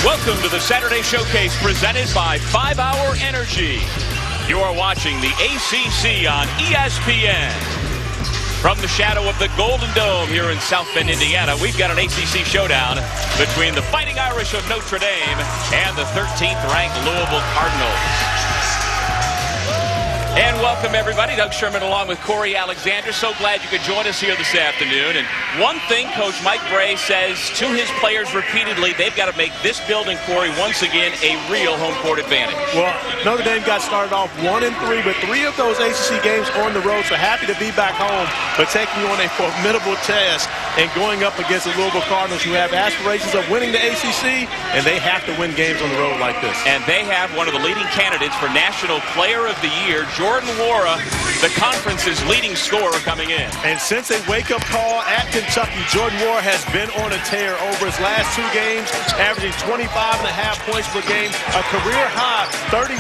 Welcome to the Saturday Showcase presented by 5 Hour Energy. You are watching the ACC on ESPN. From the shadow of the Golden Dome here in South Bend, Indiana, we've got an ACC showdown between the Fighting Irish of Notre Dame and the 13th-ranked Louisville Cardinals. And welcome, everybody. Doug Sherman along with Corey Alexander. So glad you could join us here this afternoon. And one thing Coach Mike Brey says to his players repeatedly, they've got to make this building, Corey, once again, a real home court advantage. Well, Notre Dame got started off 1-3, but 3 of those ACC games on the road, so happy to be back home, but taking on a formidable test and going up against the Louisville Cardinals, who have aspirations of winning the ACC, and they have to win games on the road like this. And they have one of the leading candidates for National Player of the Year, Jordan Nwora, the conference's leading scorer, coming in. And since a wake-up call at Kentucky, Jordan Nwora has been on a tear over his last 2 games, averaging 25.5 points per game, a career-high 32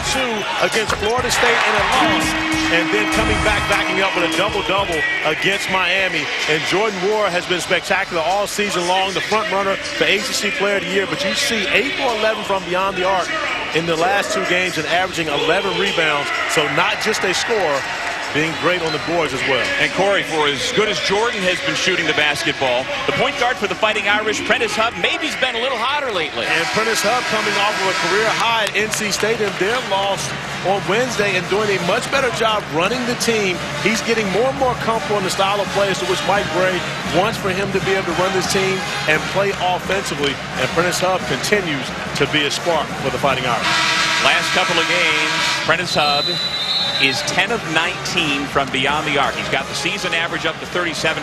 against Florida State in a loss, and then coming back, backing up with a double-double against Miami. And Jordan Nwora has been spectacular all season long, the front runner for ACC Player of the Year. But you see 8 for 11 from beyond the arc in the last 2 games and averaging 11 rebounds. So not just a scorer, being great on the boards as well. And Corey, for as good as Jordan has been shooting the basketball, the point guard for the Fighting Irish, Prentice Hub, maybe has been a little hotter lately. And Prentice Hub coming off of a career high at NC State and their loss on Wednesday and doing a much better job running the team. He's getting more and more comfortable in the style of play to which Mike Brey wants for him to be able to run this team and play offensively. And Prentice Hub continues to be a spark for the Fighting Irish. Last couple of games, Prentice Hub is 10 of 19 from beyond the arc. He's got the season average up to 37%,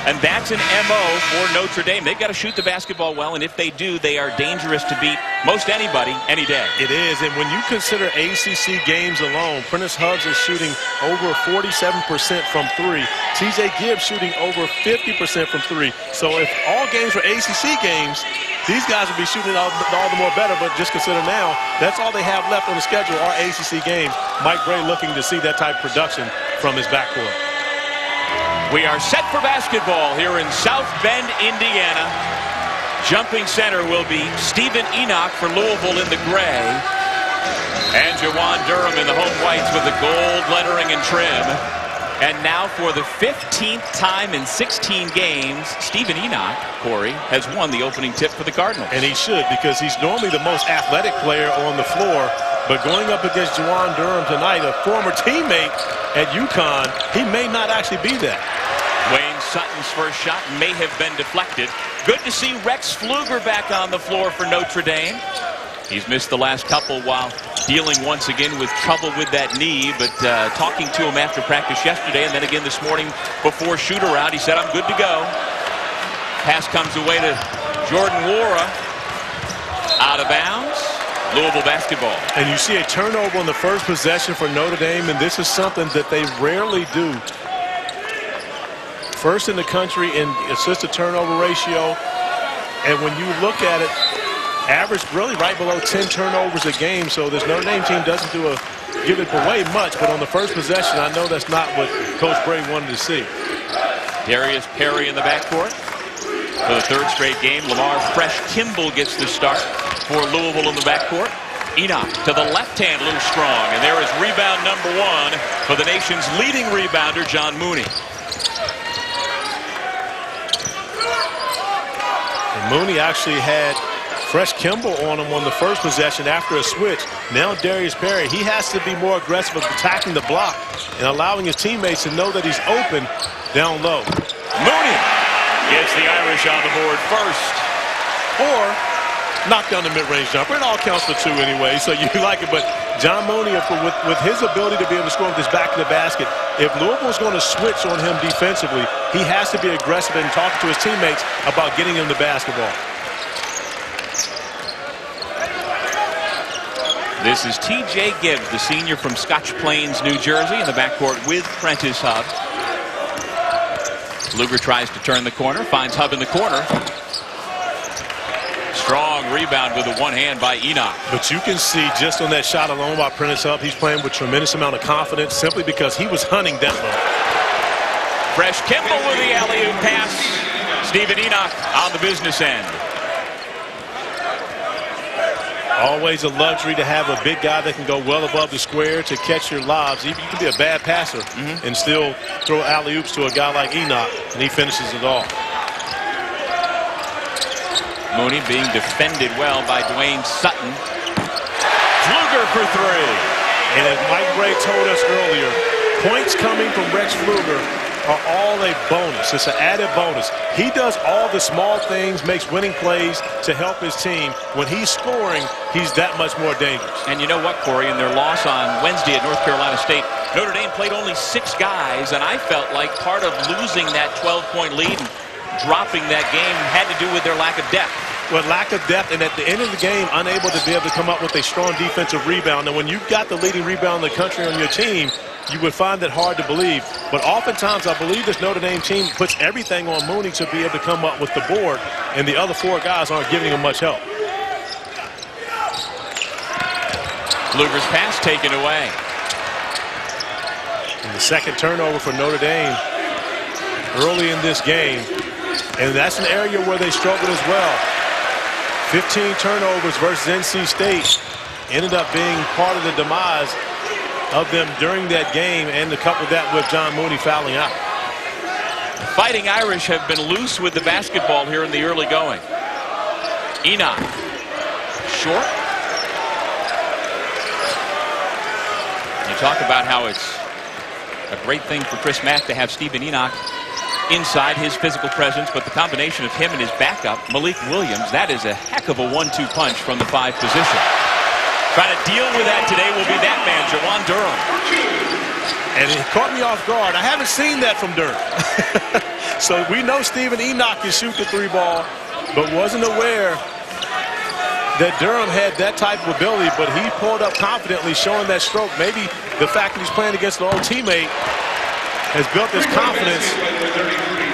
and that's an MO for Notre Dame. They've got to shoot the basketball well, and if they do, they are dangerous to beat most anybody, any day. It is, and when you consider ACC games alone, Prentice Hubs is shooting over 47% from 3. TJ Gibbs shooting over 50% from 3. So if all games were ACC games, these guys would be shooting all the more better, but just consider now, that's all they have left on the schedule are ACC games. Mike Brey looking to see that type of production from his backcourt. We are set for basketball here in South Bend, Indiana. Jumping center will be Stephen Enoch for Louisville in the gray. And Jawan Durham in the home whites with the gold lettering and trim. And now for the 15th time in 16 games, Stephen Enoch, Corey, has won the opening tip for the Cardinals. And he should, because he's normally the most athletic player on the floor. But going up against Jawan Durham tonight, a former teammate at UConn, he may not actually be that. Wayne Sutton's first shot may have been deflected. Good to see Rex Pfluger back on the floor for Notre Dame. He's missed the last couple while dealing once again with trouble with that knee, but talking to him after practice yesterday and then again this morning before shoot-around, he said, I'm good to go. Pass comes away to Jordan Nwora. Out of bounds. Louisville basketball. And you see a turnover on the first possession for Notre Dame, and this is something that they rarely do. First in the country in assist-to-turnover ratio, and when you look at it, average really right below 10 turnovers a game, so this Notre Dame team doesn't give it away much, but on the first possession, I know that's not what Coach Brey wanted to see. Darius Perry in the backcourt for the 3rd straight game. Lamar Fresh Kimball gets the start for Louisville in the backcourt. Enoch to the left hand, Lou Strong, and there is rebound number 1 for the nation's leading rebounder, John Mooney. And Mooney actually had Fresh Kimball on him on the first possession after a switch. Now Darius Perry, he has to be more aggressive of attacking the block and allowing his teammates to know that he's open down low. Mooney gets the Irish on the board first. Or knock down the mid-range jumper. It all counts for 2 anyway, so you like it. But John Mooney, with his ability to be able to score with his back to the basket, if Louisville's going to switch on him defensively, he has to be aggressive and talking to his teammates about getting him the basketball. This is TJ Gibbs, the senior from Scotch Plains, New Jersey, in the backcourt with Prentice Hub. Pfluger tries to turn the corner, finds Hub in the corner. Strong rebound with a one hand by Enoch. But you can see just on that shot alone by Prentice Hub, he's playing with tremendous amount of confidence simply because he was hunting that low. Fresh Kimball with the alley-oop pass. Stephen Enoch on the business end. Always a luxury to have a big guy that can go well above the square to catch your lobs. You can be a bad passer and still throw alley-oops to a guy like Enoch, and he finishes it off. Mooney being defended well by Dwayne Sutton. Pfluger for three. And as Mike Gray told us earlier, points coming from Rex Pfluger are all a bonus. It's an added bonus. He does all the small things, makes winning plays to help his team. When he's scoring, he's that much more dangerous. And you know what, Corey? In their loss on Wednesday at North Carolina State, Notre Dame played only 6 guys, and I felt like part of losing that 12-point lead and dropping that game had to do with their lack of depth. With lack of depth, and at the end of the game, unable to be able to come up with a strong defensive rebound. And when you've got the leading rebound in the country on your team, you would find that hard to believe. But oftentimes, I believe this Notre Dame team puts everything on Mooney to be able to come up with the board, and the other 4 guys aren't giving him much help. Pfluger's pass taken away. And the second turnover for Notre Dame early in this game. And that's an area where they struggled as well. 15 turnovers versus NC State ended up being part of the demise of them during that game, and to couple that with John Mooney fouling out. The Fighting Irish have been loose with the basketball here in the early going. Enoch. Short. You talk about how it's a great thing for Chris Mack to have Stephen Enoch inside, his physical presence, but the combination of him and his backup, Malik Williams, that is a heck of a 1-2 punch from the 5 position. Trying to deal with that today will be that man, Jawan Durham. And it caught me off guard. I haven't seen that from Durham. So we know Stephen Enoch can shoot the 3 ball, but wasn't aware that Durham had that type of ability, but he pulled up confidently, showing that stroke. Maybe the fact that he's playing against an old teammate has built his confidence.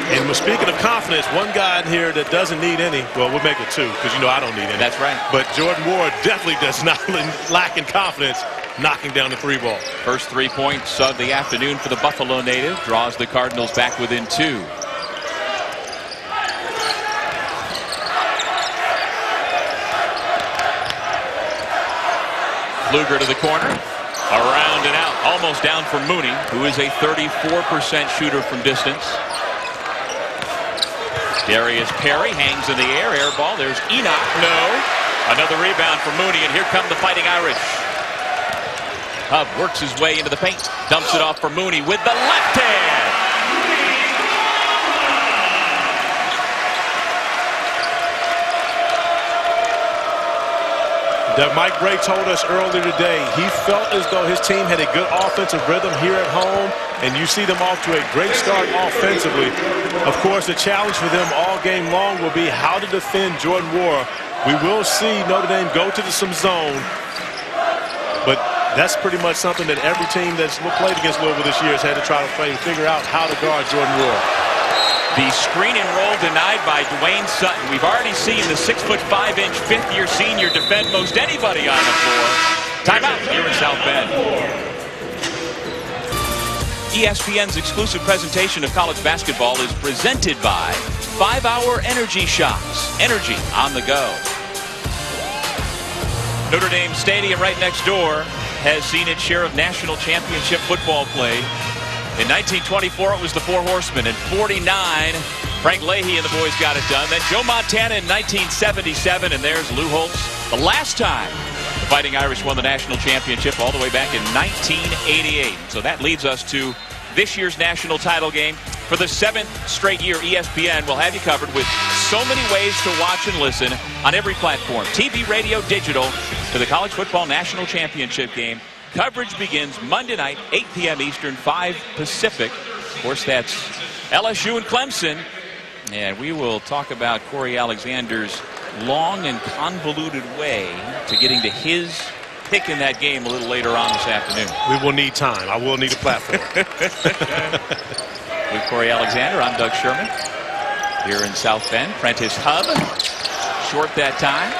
And speaking of confidence, one guy in here that doesn't need any, well, we'll make it 2 because you know I don't need any. That's right. But Jordan Ward definitely does not lack in confidence knocking down the 3 ball. First 3 points of the afternoon for the Buffalo native, draws the Cardinals back within 2. Pfluger to the corner. Around and out. Almost down for Mooney, who is a 34% shooter from distance. Darius Perry hangs in the air. Air ball. There's Enoch. No. Another rebound for Mooney, and here come the Fighting Irish. Hub works his way into the paint. Dumps it off for Mooney with the left hand. That Mike Gray told us earlier today, he felt as though his team had a good offensive rhythm here at home, and you see them off to a great start offensively. Of course, the challenge for them all game long will be how to defend Jordan Ward. We will see Notre Dame go to some zone, but that's pretty much something that every team that's played against Louisville this year has had to try to figure out how to guard Jordan Ward. The screen and roll denied by Dwayne Sutton. We've already seen the 6'5" fifth-year senior defend most anybody on the floor. Timeout here in South Bend. ESPN's exclusive presentation of college basketball is presented by 5-Hour Energy Shots. Energy on the go. Notre Dame Stadium right next door has seen its share of national championship football play. In 1924, it was the Four Horsemen. In 49, Frank Leahy and the boys got it done. Then Joe Montana in 1977, and there's Lou Holtz. The last time the Fighting Irish won the national championship, all the way back in 1988. So that leads us to this year's national title game. For the 7th straight year, ESPN will have you covered with so many ways to watch and listen on every platform. TV, radio, digital, to the College Football National Championship game. Coverage begins Monday night, 8 p.m. Eastern, 5 Pacific. Of course, that's LSU and Clemson. And we will talk about Corey Alexander's long and convoluted way to getting to his pick in that game a little later on this afternoon. We will need time. I will need a platform. With Corey Alexander, I'm Doug Sherman. Here in South Bend, Prentice Hub. Short that time.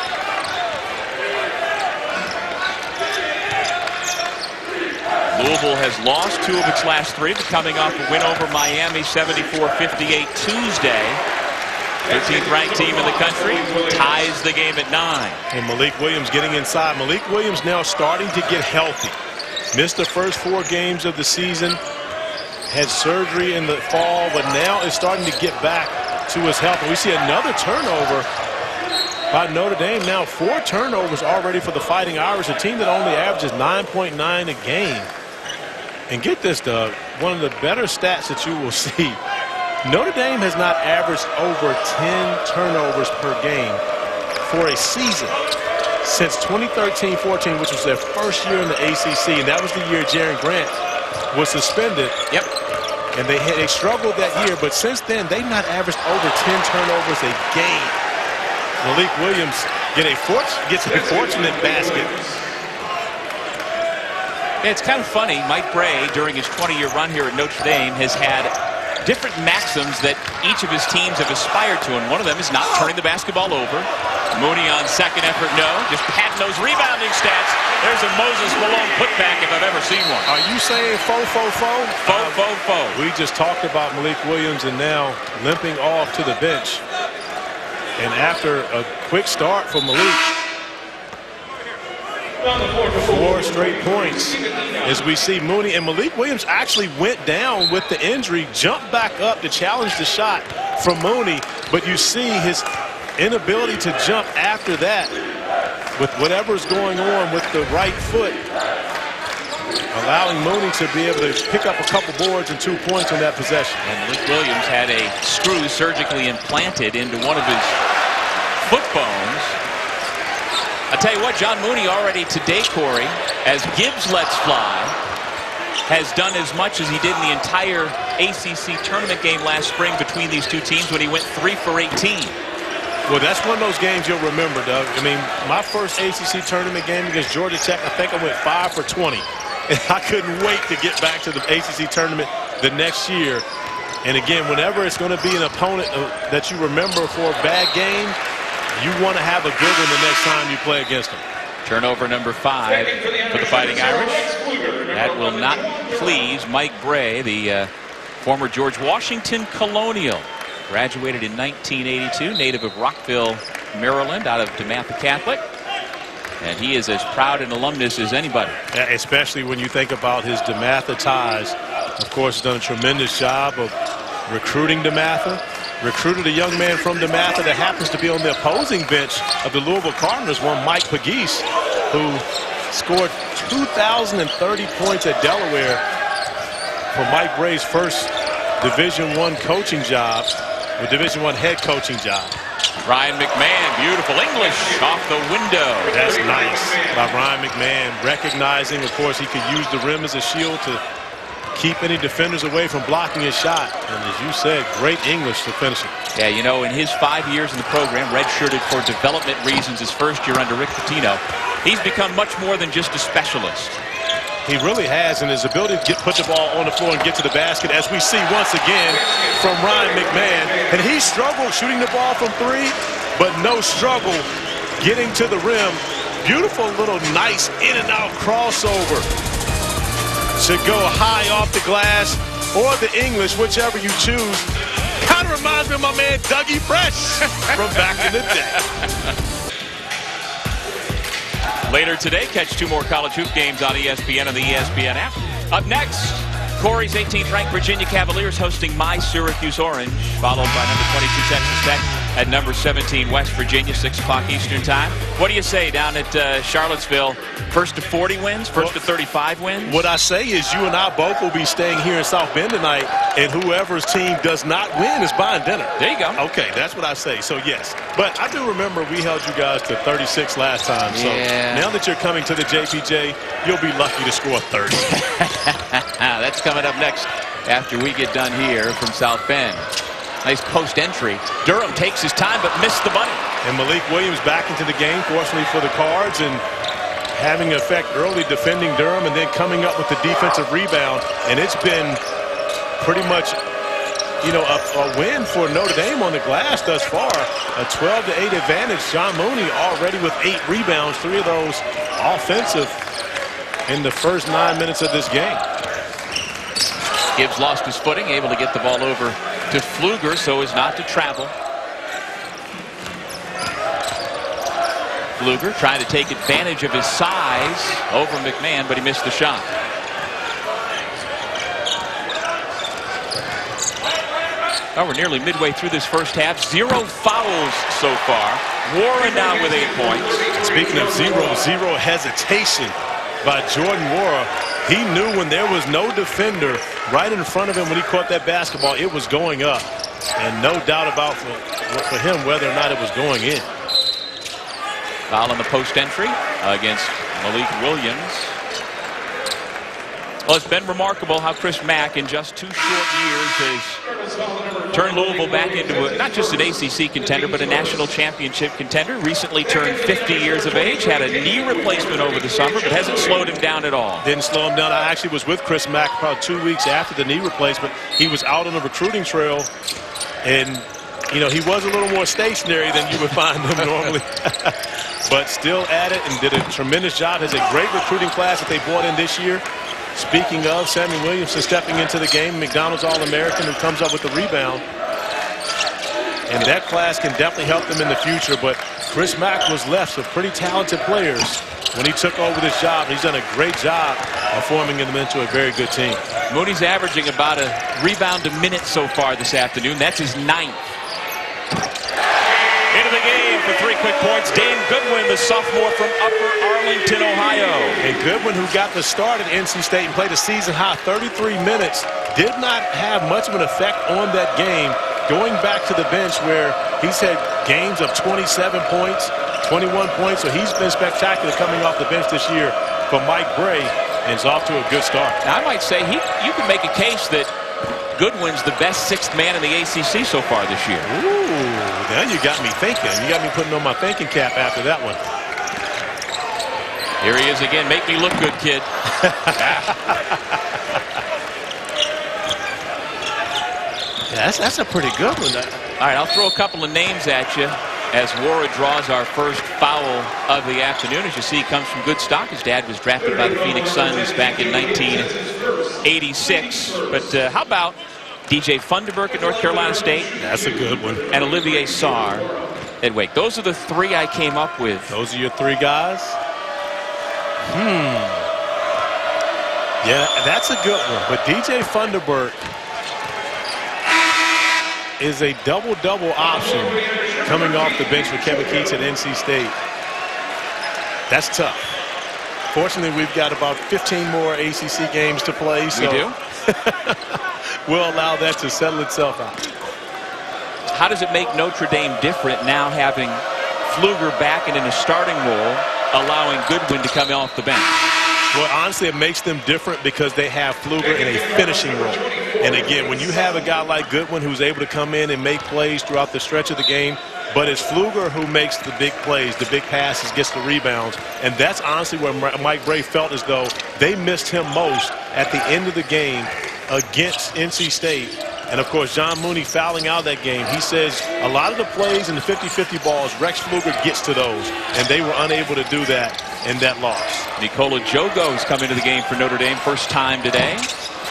Louisville has lost 2 of its last 3, but coming off a win over Miami 74-58 Tuesday. 13th ranked team in the country, ties the game at 9. And Malik Williams getting inside. Malik Williams now starting to get healthy. Missed the first 4 games of the season. Had surgery in the fall, but now is starting to get back to his health. And we see another turnover by Notre Dame. Now 4 turnovers already for the Fighting Irish, a team that only averages 9.9 a game. And get this, Doug, one of the better stats that you will see, Notre Dame has not averaged over 10 turnovers per game for a season since 2013-14, which was their first year in the ACC, and that was the year Jaron Grant was suspended. Yep. And they struggled that year, but since then they've not averaged over 10 turnovers a game. Malik Williams gets a fortunate basket. It's kind of funny. Mike Bray, during his 20-year run here at Notre Dame, has had different maxims that each of his teams have aspired to, and one of them is not turning the basketball over. Mooney on second effort, no. Just patting those rebounding stats. There's a Moses Malone putback if I've ever seen one. Are you saying faux? Faux. We just talked about Malik Williams and now limping off to the bench. And after a quick start for Malik, 4 straight points as we see Mooney. And Malik Williams actually went down with the injury, jumped back up to challenge the shot from Mooney, but you see his inability to jump after that with whatever's going on with the right foot, allowing Mooney to be able to pick up a couple boards and 2 points on that possession. And Malik Williams had a screw surgically implanted into one of his foot bones. I tell you what, John Mooney already today, Corey, as Gibbs lets fly, has done as much as he did in the entire ACC tournament game last spring between these two teams when he went 3 for 18. Well, that's one of those games you'll remember, Doug. I mean, my first ACC tournament game against Georgia Tech, I think I went 5 for 20. And I couldn't wait to get back to the ACC tournament the next year. And again, whenever it's going to be an opponent that you remember for a bad game, you want to have a good one the next time you play against them. Turnover number 5 for the Fighting Irish. That will not please Mike Bray, the former George Washington Colonial. Graduated in 1982, native of Rockville, Maryland, out of DeMatha Catholic. And he is as proud an alumnus as anybody. Yeah, especially when you think about his DeMatha ties. Of course, he's done a tremendous job of recruiting DeMatha. Recruited a young man from DeMatha that happens to be on the opposing bench of the Louisville Cardinals, one Mike Pegues, who scored 2,030 points at Delaware for Mike Bray's first Division I coaching job, or Division I head coaching job. Ryan McMahon, beautiful English off the window. That's nice by Ryan McMahon, recognizing, of course, he could use the rim as a shield to keep any defenders away from blocking his shot. And as you said, great English to finish it. Yeah, you know, in his 5 years in the program, redshirted for development reasons his first year under Rick Pitino, he's become much more than just a specialist. He really has, and his ability to put the ball on the floor and get to the basket, as we see once again from Ryan McMahon. And he struggled shooting the ball from 3, but no struggle getting to the rim. Beautiful little nice in and out crossover to go high off the glass or the English, whichever you choose. Kind of reminds me of my man Dougie Fresh from back in the day. Later today, catch 2 more college hoop games on ESPN and the ESPN app. Up next, Corey's 18th ranked Virginia Cavaliers hosting my Syracuse Orange, followed by number 22 Texas Tech at number 17 West Virginia, 6 o'clock Eastern time. What do you say down at Charlottesville? First to 40 wins, first to 35 wins? What I say is you and I both will be staying here in South Bend tonight, and whoever's team does not win is buying dinner. There you go. Okay, that's what I say. So, yes. But I do remember we held you guys to 36 last time. So now that you're coming to the JPJ, you'll be lucky to score 30. That's coming up next after we get done here from South Bend. Nice post entry. Durham takes his time but missed the bunny. And Malik Williams back into the game, fortunately for the Cards, and having an effect early defending Durham and then coming up with the defensive rebound. And it's been pretty much, you know, a win for Notre Dame on the glass thus far. A 12-8 advantage. John Mooney already with 8 rebounds, 3 of those offensive in the first 9 minutes of this game. Gibbs lost his footing, able to get the ball over to Pfluger so as not to travel. Pfluger trying to take advantage of his size over McMahon, but he missed the shot. Oh, we're nearly midway through this first half. 0 fouls so far. Warren now with 8 points. Speaking of zero hesitation by Jordan Wara. He knew when there was no defender right in front of him when he caught that basketball, it was going up. And no doubt about for him whether or not it was going in. Foul on the post entry against Malik Williams. Well, it's been remarkable how Chris Mack in just 2 short years has turned Louisville back into not just an ACC contender, but a national championship contender. Recently turned 50 years of age, had a knee replacement over the summer, but hasn't slowed him down at all. Didn't slow him down. I actually was with Chris Mack probably 2 weeks after the knee replacement. He was out on the recruiting trail, and you know, he was a little more stationary than you would find him normally. But still at it and did a tremendous job. Has a great recruiting class that they brought in this year. Speaking of, Samuel Williamson stepping into the game, McDonald's All-American, who comes up with the rebound. And that class can definitely help them in the future. But Chris Mack was left with pretty talented players when he took over this job. He's done a great job of forming them into a very good team. Mooney's averaging about a rebound a minute so far this afternoon. That's his 9th. Into the game for 3 quick points. Dane Goodwin, the sophomore from Upper Arlington, Ohio. And Goodwin, who got the start at NC State and played a season-high 33 minutes, did not have much of an effect on that game. Going back to the bench where he's had games of 27 points, 21 points, so he's been spectacular coming off the bench this year for Mike Bray, and is off to a good start. Now, I might say you can make a case that Goodwin's the best 6th man in the ACC so far this year. Ooh, now you got me thinking. You got me putting on my thinking cap after that one. Here he is again. Make me look good, kid. Yeah, that's a pretty good one. All right, I'll throw a couple of names at you as Wara draws our first foul of the afternoon. As you see, he comes from good stock. His dad was drafted by the Phoenix Suns back in 1986. But how about DJ Funderburk at North Carolina State? That's a good one. And Olivier Sarr at Wake. Those are the 3 I came up with. Those are your 3 guys? Yeah, that's a good one. But DJ Funderburk is a double-double option coming off the bench for Kevin Keats at NC State. That's tough. Fortunately, we've got about 15 more ACC games to play. So we do? We'll allow that to settle itself out. How does it make Notre Dame different now having Pfluger back and in a starting role, allowing Goodwin to come off the bench? Well, honestly, it makes them different because they have Pfluger in a finishing role. And again, when you have a guy like Goodwin who's able to come in and make plays throughout the stretch of the game, but it's Pfluger who makes the big plays, the big passes, gets the rebounds. And that's honestly where Mike Bray felt as though they missed him most at the end of the game against NC State. And, of course, John Mooney fouling out that game. He says a lot of the plays in the 50-50 balls, Rex Pfluger gets to those, and they were unable to do that in that loss. Nikola Jogo's come into the game for Notre Dame, first time today.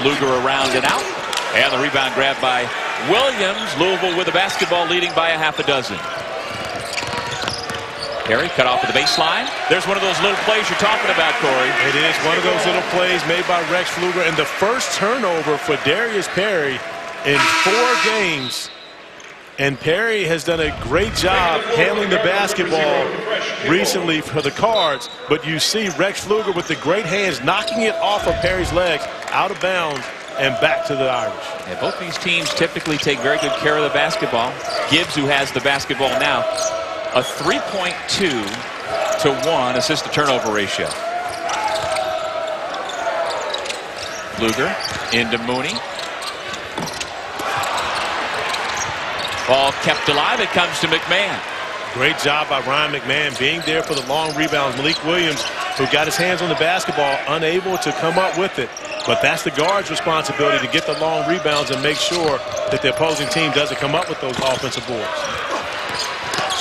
Pfluger around and out. And the rebound grabbed by Williams. Louisville with the basketball, leading by a half a dozen. Perry cut off at the baseline. There's one of those little plays you're talking about, Corey. It is one of those little plays made by Rex Pfluger. And the first turnover for Darius Perry in 4 games. And Perry has done a great job handling the basketball recently for the Cards. But you see Rex Pfluger with the great hands knocking it off of Perry's legs, out of bounds, and back to the Irish. Yeah, both these teams typically take very good care of the basketball. Gibbs, who has the basketball now, a 3.2-to-1 assist-to-turnover ratio. Pfluger into Mooney. Ball kept alive. It comes to McMahon. Great job by Ryan McMahon being there for the long rebounds. Malik Williams, who got his hands on the basketball, unable to come up with it. But that's the guard's responsibility to get the long rebounds and make sure that the opposing team doesn't come up with those offensive boards.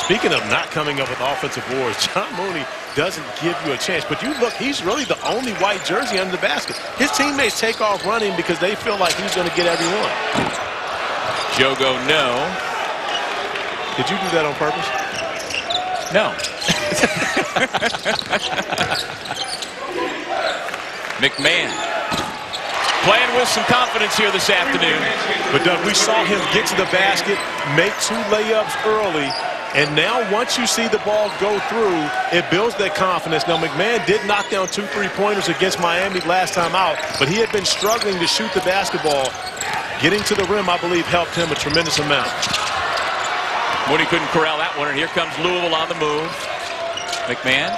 Speaking of not coming up with offensive boards, John Mooney doesn't give you a chance. But you look, he's really the only white jersey under the basket. His teammates take off running because they feel like he's going to get every one. Jogo, no. Did you do that on purpose? No. McMahon playing with some confidence here this afternoon. But Doug, we saw him get to the basket, make 2 layups early, and now once you see the ball go through, it builds that confidence. Now, McMahon did knock down 2 3-pointers against Miami last time out, but he had been struggling to shoot the basketball. Getting to the rim, I believe, helped him a tremendous amount. Mooney couldn't corral that one, and here comes Louisville on the move. McMahon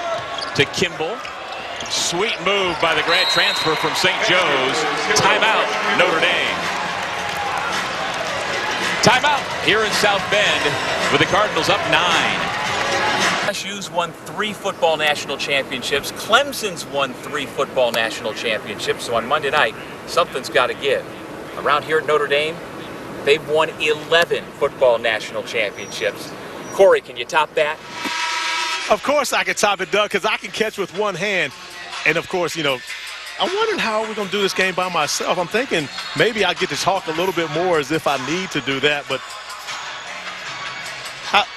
to Kimball. Sweet move by the grad transfer from St. Joe's. Timeout, Notre Dame. Timeout here in South Bend with the Cardinals up 9. LSU's won 3 football national championships. Clemson's won 3 football national championships. So on Monday night, something's got to give. Around here at Notre Dame, they've won 11 football national championships. Corey, can you top that? Of course I can top it, Doug, because I can catch with one hand. And, of course, you know, I'm wondering how we're going to do this game by myself. I'm thinking maybe I get to talk a little bit more as if I need to do that. But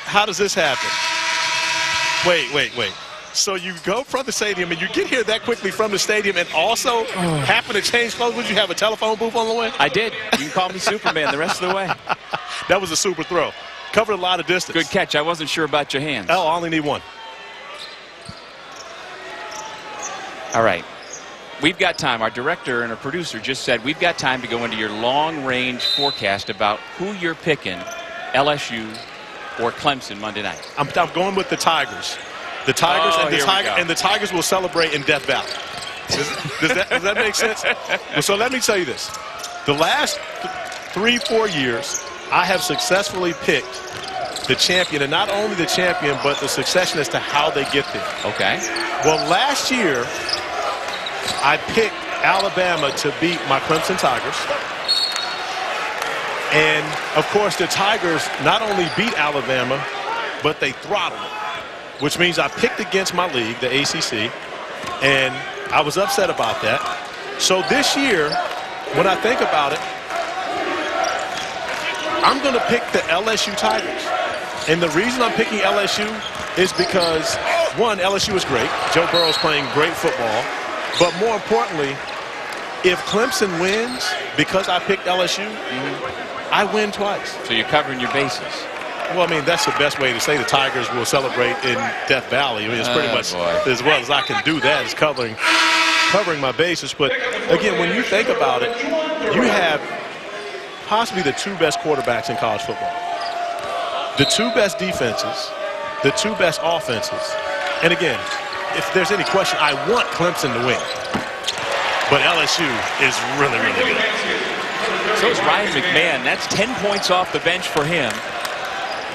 how does this happen? Wait. So you go from the stadium and you get here that quickly from the stadium and also happen to change clothes. Would you have a telephone booth on the way? I did. You can call me Superman the rest of the way. That was a super throw. Covered a lot of distance. Good catch. I wasn't sure about your hands. Oh, I only need one. All right. We've got time. Our director and our producer just said we've got time to go into your long-range forecast about who you're picking, LSU or Clemson Monday night. I'm going with the Tigers. The Tigers and the Tigers will celebrate in Death Valley. Does that make sense? So let me tell you this. The last 3-4 years, I have successfully picked the champion, and not only the champion, but the succession as to how they get there. Okay. Well, last year, I picked Alabama to beat my Clemson Tigers. And, of course, the Tigers not only beat Alabama, but they throttled them, which means I picked against my league, the ACC, and I was upset about that. So this year, when I think about it, I'm going to pick the LSU Tigers. And the reason I'm picking LSU is because, one, LSU is great. Joe Burrow's playing great football. But more importantly, if Clemson wins because I picked LSU, I win twice. So you're covering your bases. Well, I mean, that's the best way to say the Tigers will celebrate in Death Valley. I mean, it's pretty much as well as I can do that is covering my bases. But, again, when you think about it, you have possibly the 2 best quarterbacks in college football, the 2 best defenses, the 2 best offenses. And, again, if there's any question, I want Clemson to win. But LSU is really, really good. So is Ryan McMahon. That's 10 points off the bench for him.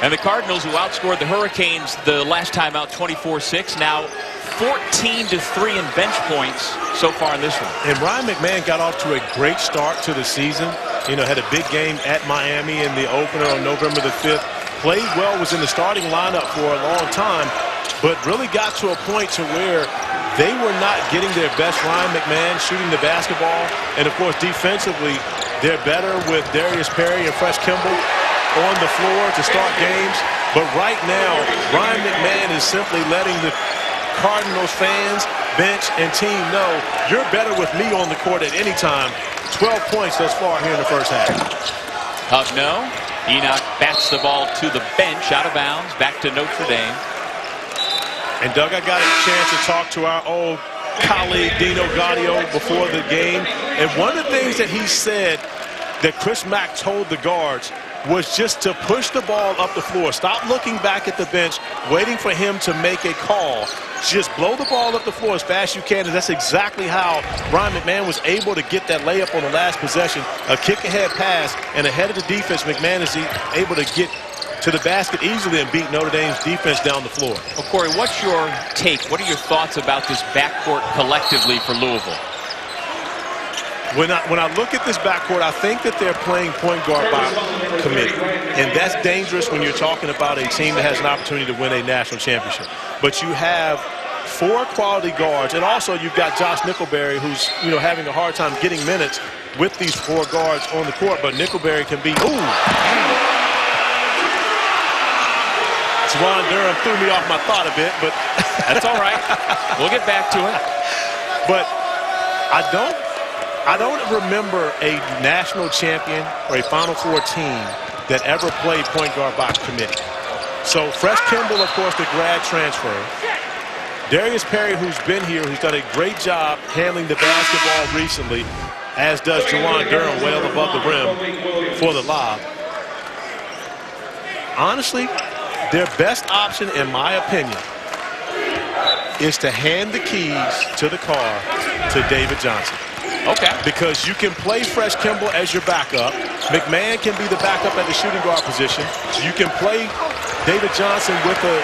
And the Cardinals, who outscored the Hurricanes the last time out 24-6, now 14-3 in bench points so far in this one. And Ryan McMahon got off to a great start to the season. You know, had a big game at Miami in the opener on November the 5th. Played well, was in the starting lineup for a long time, but really got to a point to where they were not getting their best. Ryan McMahon shooting the basketball. And, of course, defensively, they're better with Darius Perry and Fresh Kimball on the floor to start games. But right now, Ryan McMahon is simply letting the Cardinals fans, bench, and team know you're better with me on the court at any time. 12 points thus far here in the first half. No. Enoch bats the ball to the bench, out of bounds, back to Notre Dame. And, Doug, I got a chance to talk to our old colleague, Dino Gaudio, before the game. And one of the things that he said that Chris Mack told the guards was just to push the ball up the floor. Stop looking back at the bench, waiting for him to make a call. Just blow the ball up the floor as fast as you can. And that's exactly how Ryan McMahon was able to get that layup on the last possession. A kick-ahead pass, and ahead of the defense, McMahon is able to get to the basket easily and beat Notre Dame's defense down the floor. Well, Corey, what's your take? What are your thoughts about this backcourt collectively for Louisville? When I look at this backcourt, I think that they're playing point guard by committee. And that's dangerous when you're talking about a team that has an opportunity to win a national championship. But you have 4 quality guards, and also you've got Josh Nickelberry, who's having a hard time getting minutes with these 4 guards on the court. But Nickelberry can be Juwan Durham threw me off my thought a bit, but that's all right. We'll get back to it. But I don't remember a national champion or a Final Four team that ever played point guard box committee. So Fresh Kimball, of course, the grad transfer. Darius Perry, who's been here, who's done a great job handling the basketball recently, as does Juwan Durham, well above the rim for the lob. Honestly, their best option, in my opinion, is to hand the keys to the car to David Johnson. Okay. Because you can play Fresh Kimball as your backup. McMahon can be the backup at the shooting guard position. You can play David Johnson with a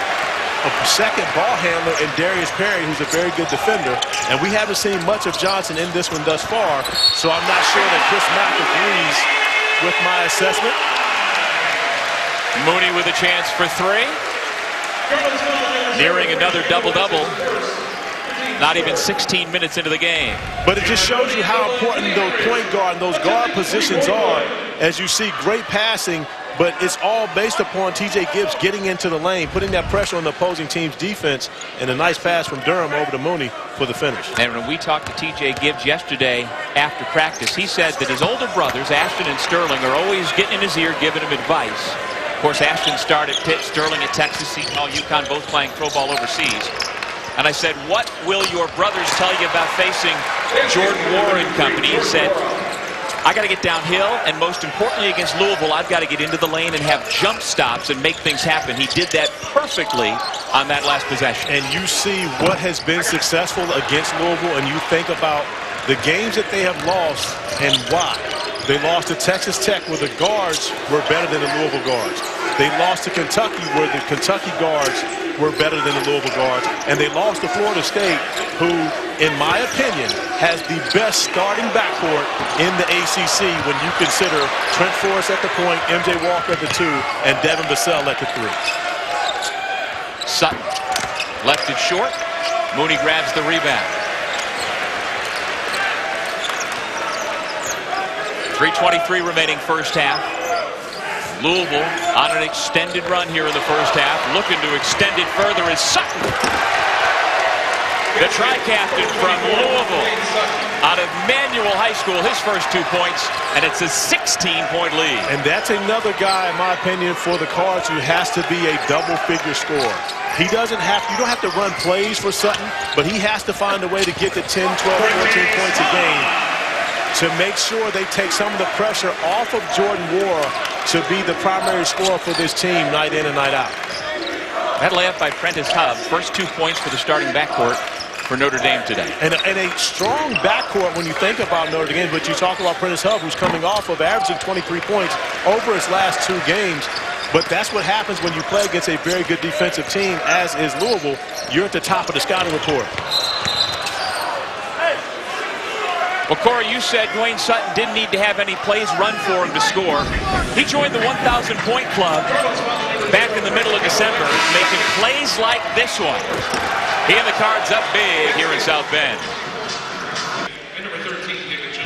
second ball handler in Darius Perry, who's a very good defender. And we haven't seen much of Johnson in this one thus far, so I'm not sure that Chris Mack agrees with my assessment. Mooney with a chance for three. Nearing another double-double. Not even 16 minutes into the game. But it just shows you how important those point guard and those guard positions are, as you see great passing, but it's all based upon T.J. Gibbs getting into the lane, putting that pressure on the opposing team's defense, and a nice pass from Durham over to Mooney for the finish. And when we talked to T.J. Gibbs yesterday after practice, he said that his older brothers, Ashton and Sterling, are always getting in his ear, giving him advice. Of course, Ashton started at Pitt, Sterling at Texas, Seton Hall, UConn, both playing pro ball overseas. And I said, what will your brothers tell you about facing Jordan Moore and company? He said, I got to get downhill, and most importantly against Louisville, I've got to get into the lane and have jump stops and make things happen. He did that perfectly on that last possession. And you see what has been successful against Louisville, and you think about the games that they have lost and why. They lost to Texas Tech, where the guards were better than the Louisville guards. They lost to Kentucky, where the Kentucky guards were better than the Louisville guards. And they lost to Florida State, who, in my opinion, has the best starting backcourt in the ACC when you consider Trent Forrest at the point, MJ Walker at the 2, and Devin Vassell at the 3. Sutton left it short. Mooney grabs the rebound. 3:23 remaining first half. Louisville on an extended run here in the first half. Looking to extend it further is Sutton. The tri-captain from Louisville out of Manual High School, his first 2 points, and it's a 16-point lead. And that's another guy, in my opinion, for the Cards who has to be a double-figure scorer. He doesn't have, you don't have to run plays for Sutton, but he has to find a way to get to 10, 12, 14 points a game to make sure they take some of the pressure off of Jordan Moore to be the primary scorer for this team night in and night out. That layup by Prentice Hubb, first 2 points for the starting backcourt for Notre Dame today. And a strong backcourt when you think about Notre Dame, but you talk about Prentice Hubb, who's coming off of averaging 23 points over his last 2 games. But that's what happens when you play against a very good defensive team, as is Louisville. You're at the top of the scouting report. Well, Corey, you said Dwayne Sutton didn't need to have any plays run for him to score. He joined the 1,000-point club back in the middle of December, making plays like this one. He and the Cards up big here in South Bend.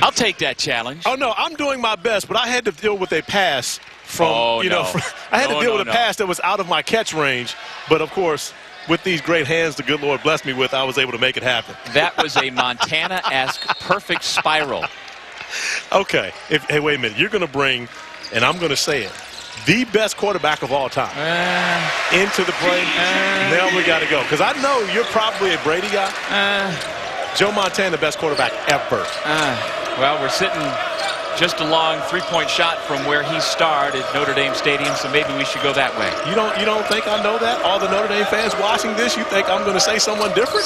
I'll take that challenge. Oh, no, I'm doing my best, but I had to deal with a pass from, I had to deal with a pass that was out of my catch range. But, of course, with these great hands the good Lord blessed me with, I was able to make it happen. That was a Montana-esque perfect spiral. Okay. Hey, wait a minute. You're going to bring, and I'm going to say it, the best quarterback of all time into the play. Now we got to go. Because I know you're probably a Brady guy. Joe Montana, the best quarterback ever. Well, we're sitting just a long three-point shot from where he starred at Notre Dame Stadium, so maybe we should go that way. You don't think I know that? All the Notre Dame fans watching this, you think I'm going to say someone different?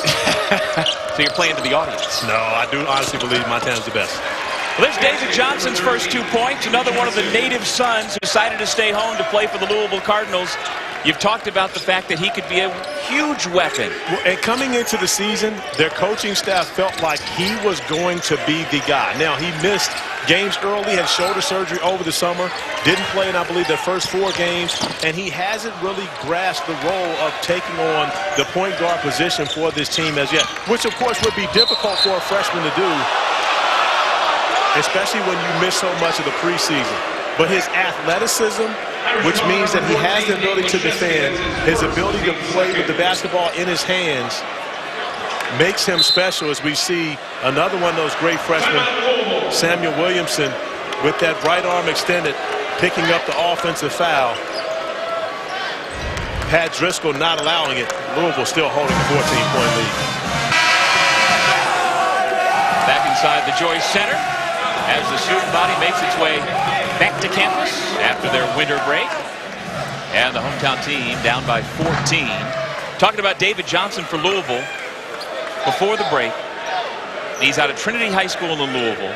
So you're playing to the audience. No, I do honestly believe Montana's the best. Well, there's David Johnson's first 2 points, another one of the native sons who decided to stay home to play for the Louisville Cardinals. You've talked about the fact that he could be a huge weapon. Well, and coming into the season, their coaching staff felt like he was going to be the guy. Now, he missed games early, had shoulder surgery over the summer, didn't play in, I believe, the first 4 games, and he hasn't really grasped the role of taking on the point guard position for this team as yet, which, of course, would be difficult for a freshman to do, especially when you miss so much of the preseason. But his athleticism which means that he has the ability to defend. His ability to play with the basketball in his hands makes him special, as we see another one of those great freshmen, Samuel Williamson, with that right arm extended, picking up the offensive foul. Pat Driscoll not allowing it. Louisville still holding a 14-point lead. Back inside the Joyce Center as the student body makes its way back to campus after their winter break. And the hometown team down by 14. Talking about David Johnson for Louisville before the break. He's out of Trinity High School in Louisville.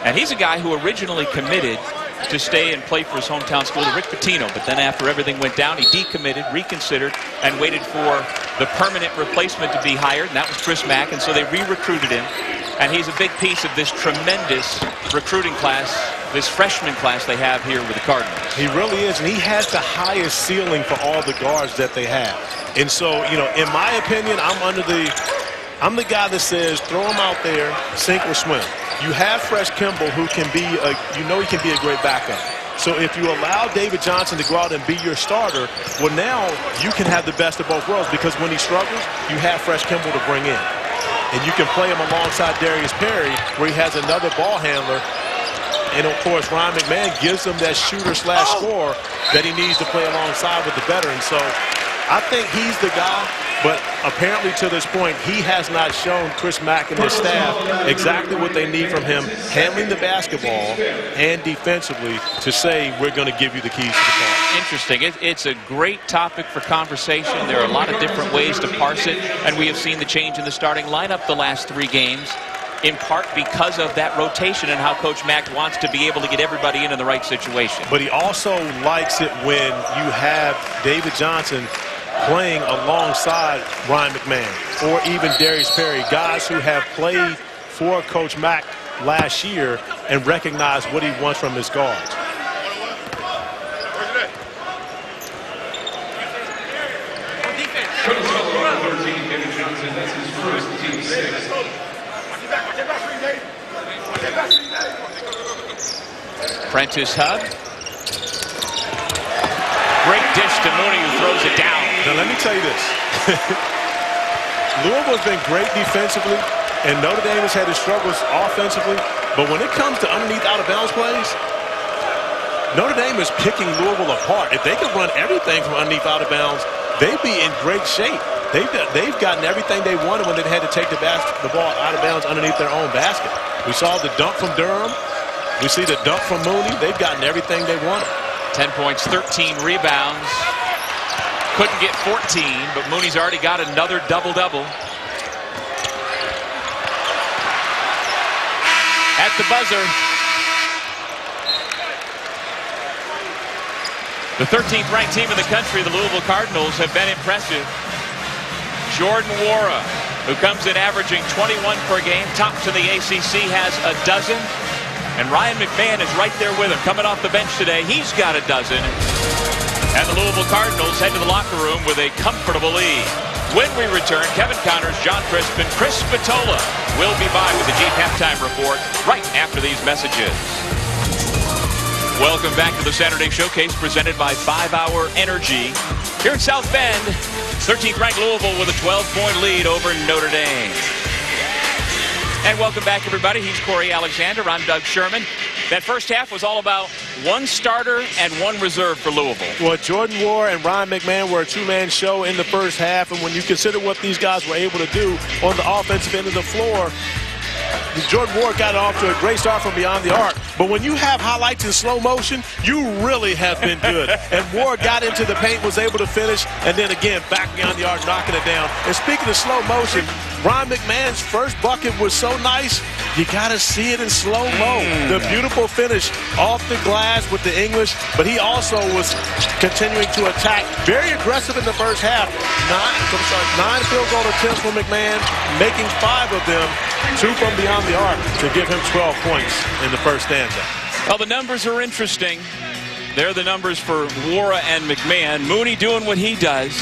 And he's a guy who originally committed to stay and play for his hometown school, Rick Pitino. But then after everything went down, he decommitted, reconsidered, and waited for the permanent replacement to be hired. And that was Chris Mack. And so they re-recruited him. And he's a big piece of this tremendous recruiting class, this freshman class they have here with the Cardinals. He really is, and he has the highest ceiling for all the guards that they have. And so, you know, in my opinion, I'm the guy that says throw him out there, sink or swim. You have Fresh Kimball, who can be he can be a great backup. So if you allow David Johnson to go out and be your starter, well, now you can have the best of both worlds, because when he struggles, you have Fresh Kimball to bring in. And you can play him alongside Darius Perry, where he has another ball handler. And, of course, Ryan McMahon gives him that shooter/scorer that he needs to play alongside with the veteran. So I think he's the guy, but apparently to this point, he has not shown Chris Mack and his staff exactly what they need from him, handling the basketball and defensively, to say we're going to give you the keys to the car. Interesting. It's a great topic for conversation. There are a lot of different ways to parse it, and we have seen the change in the starting lineup the last 3 games, in part because of that rotation and how Coach Mack wants to be able to get everybody in the right situation. But he also likes it when you have David Johnson playing alongside Ryan McMahon or even Darius Perry, guys who have played for Coach Mack last year and recognize what he wants from his guards. Prentice Hub. Great dish to Mooney, who throws it down. Now, let me tell you this. Louisville's been great defensively, and Notre Dame has had its struggles offensively. But when it comes to underneath out-of-bounds plays, Notre Dame is picking Louisville apart. If they could run everything from underneath out-of-bounds, they'd be in great shape. They've gotten everything they wanted when they had to take the ball out of bounds underneath their own basket. We saw the dunk from Durham. We see the dunk from Mooney. They've gotten everything they wanted. 10 points, 13 rebounds. Couldn't get 14, but Mooney's already got another double-double. At the buzzer, the 13th ranked team in the country, the Louisville Cardinals, have been impressive. Jordan Wara, who comes in averaging 21 per game, tops in the ACC, has a dozen. And Ryan McMahon is right there with him, coming off the bench today. He's got a dozen. And the Louisville Cardinals head to the locker room with a comfortable lead. When we return, Kevin Connors, John Crispin, Chris Spatola will be by with the Jeep Halftime Report right after these messages. Welcome back to the Saturday Showcase presented by 5 Hour Energy. Here in South Bend, 13th ranked Louisville with a 12-point lead over Notre Dame. And welcome back, everybody. He's Corey Alexander. I'm Doug Sherman. That first half was all about one starter and one reserve for Louisville. Well, Jordan Wara and Ryan McMahon were a two-man show in the first half, and when you consider what these guys were able to do on the offensive end of the floor, Jordan Wara got off to a great start from beyond the arc. But when you have highlights in slow motion, you really have been good. And Wara got into the paint, was able to finish, and then again, back beyond the arc, knocking it down. And speaking of slow motion, Ryan McMahon's first bucket was so nice, you got to see it in slow-mo. The beautiful finish off the glass with the English, but he also was continuing to attack. Very aggressive in the first half. 9 field goal attempts for McMahon, making 5 of them, 2 from beyond the arc, to give him 12 points in the first stanza. Well, the numbers are interesting. They're the numbers for Wara and McMahon. Mooney doing what he does.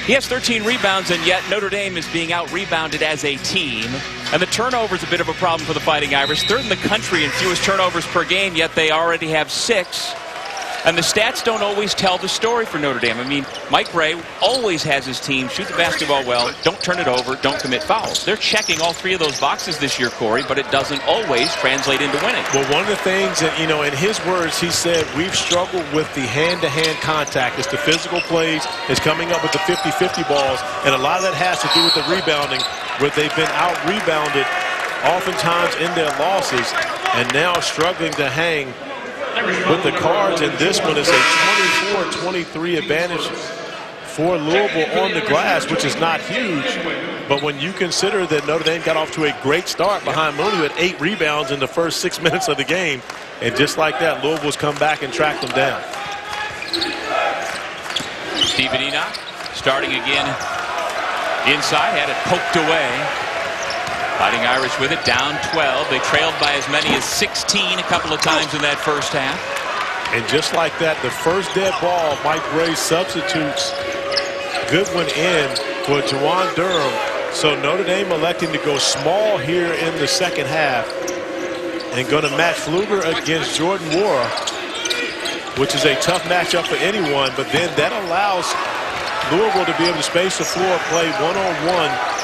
He has 13 rebounds, and yet Notre Dame is being out-rebounded as a team. And the turnover is a bit of a problem for the Fighting Irish. 3rd in the country in fewest turnovers per game, yet they already have 6. And the stats don't always tell the story for Notre Dame. I mean, Mike Ray always has his team shoot the basketball well, don't turn it over, don't commit fouls. They're checking all three of those boxes this year, Corey, but it doesn't always translate into winning. Well, one of the things that, in his words, he said, we've struggled with the hand-to-hand contact. It's the physical plays. It's coming up with the 50-50 balls. And a lot of that has to do with the rebounding, where they've been out-rebounded oftentimes in their losses and now struggling to hang with the Cards, and this one is a 24-23 advantage for Louisville on the glass, which is not huge. But when you consider that Notre Dame got off to a great start behind Mooney with 8 rebounds in the first 6 minutes of the game, and just like that, Louisville's come back and tracked them down. Stephen Enoch starting again inside, had it poked away. Fighting Irish with it, down 12. They trailed by as many as 16 a couple of times in that first half. And just like that, the first dead ball, Mike Ray substitutes Goodwin in for Jawan Durham. So Notre Dame electing to go small here in the second half and going to match Pfluger against Jordan Wara, which is a tough matchup for anyone. But then that allows Louisville to be able to space the floor, play one-on-one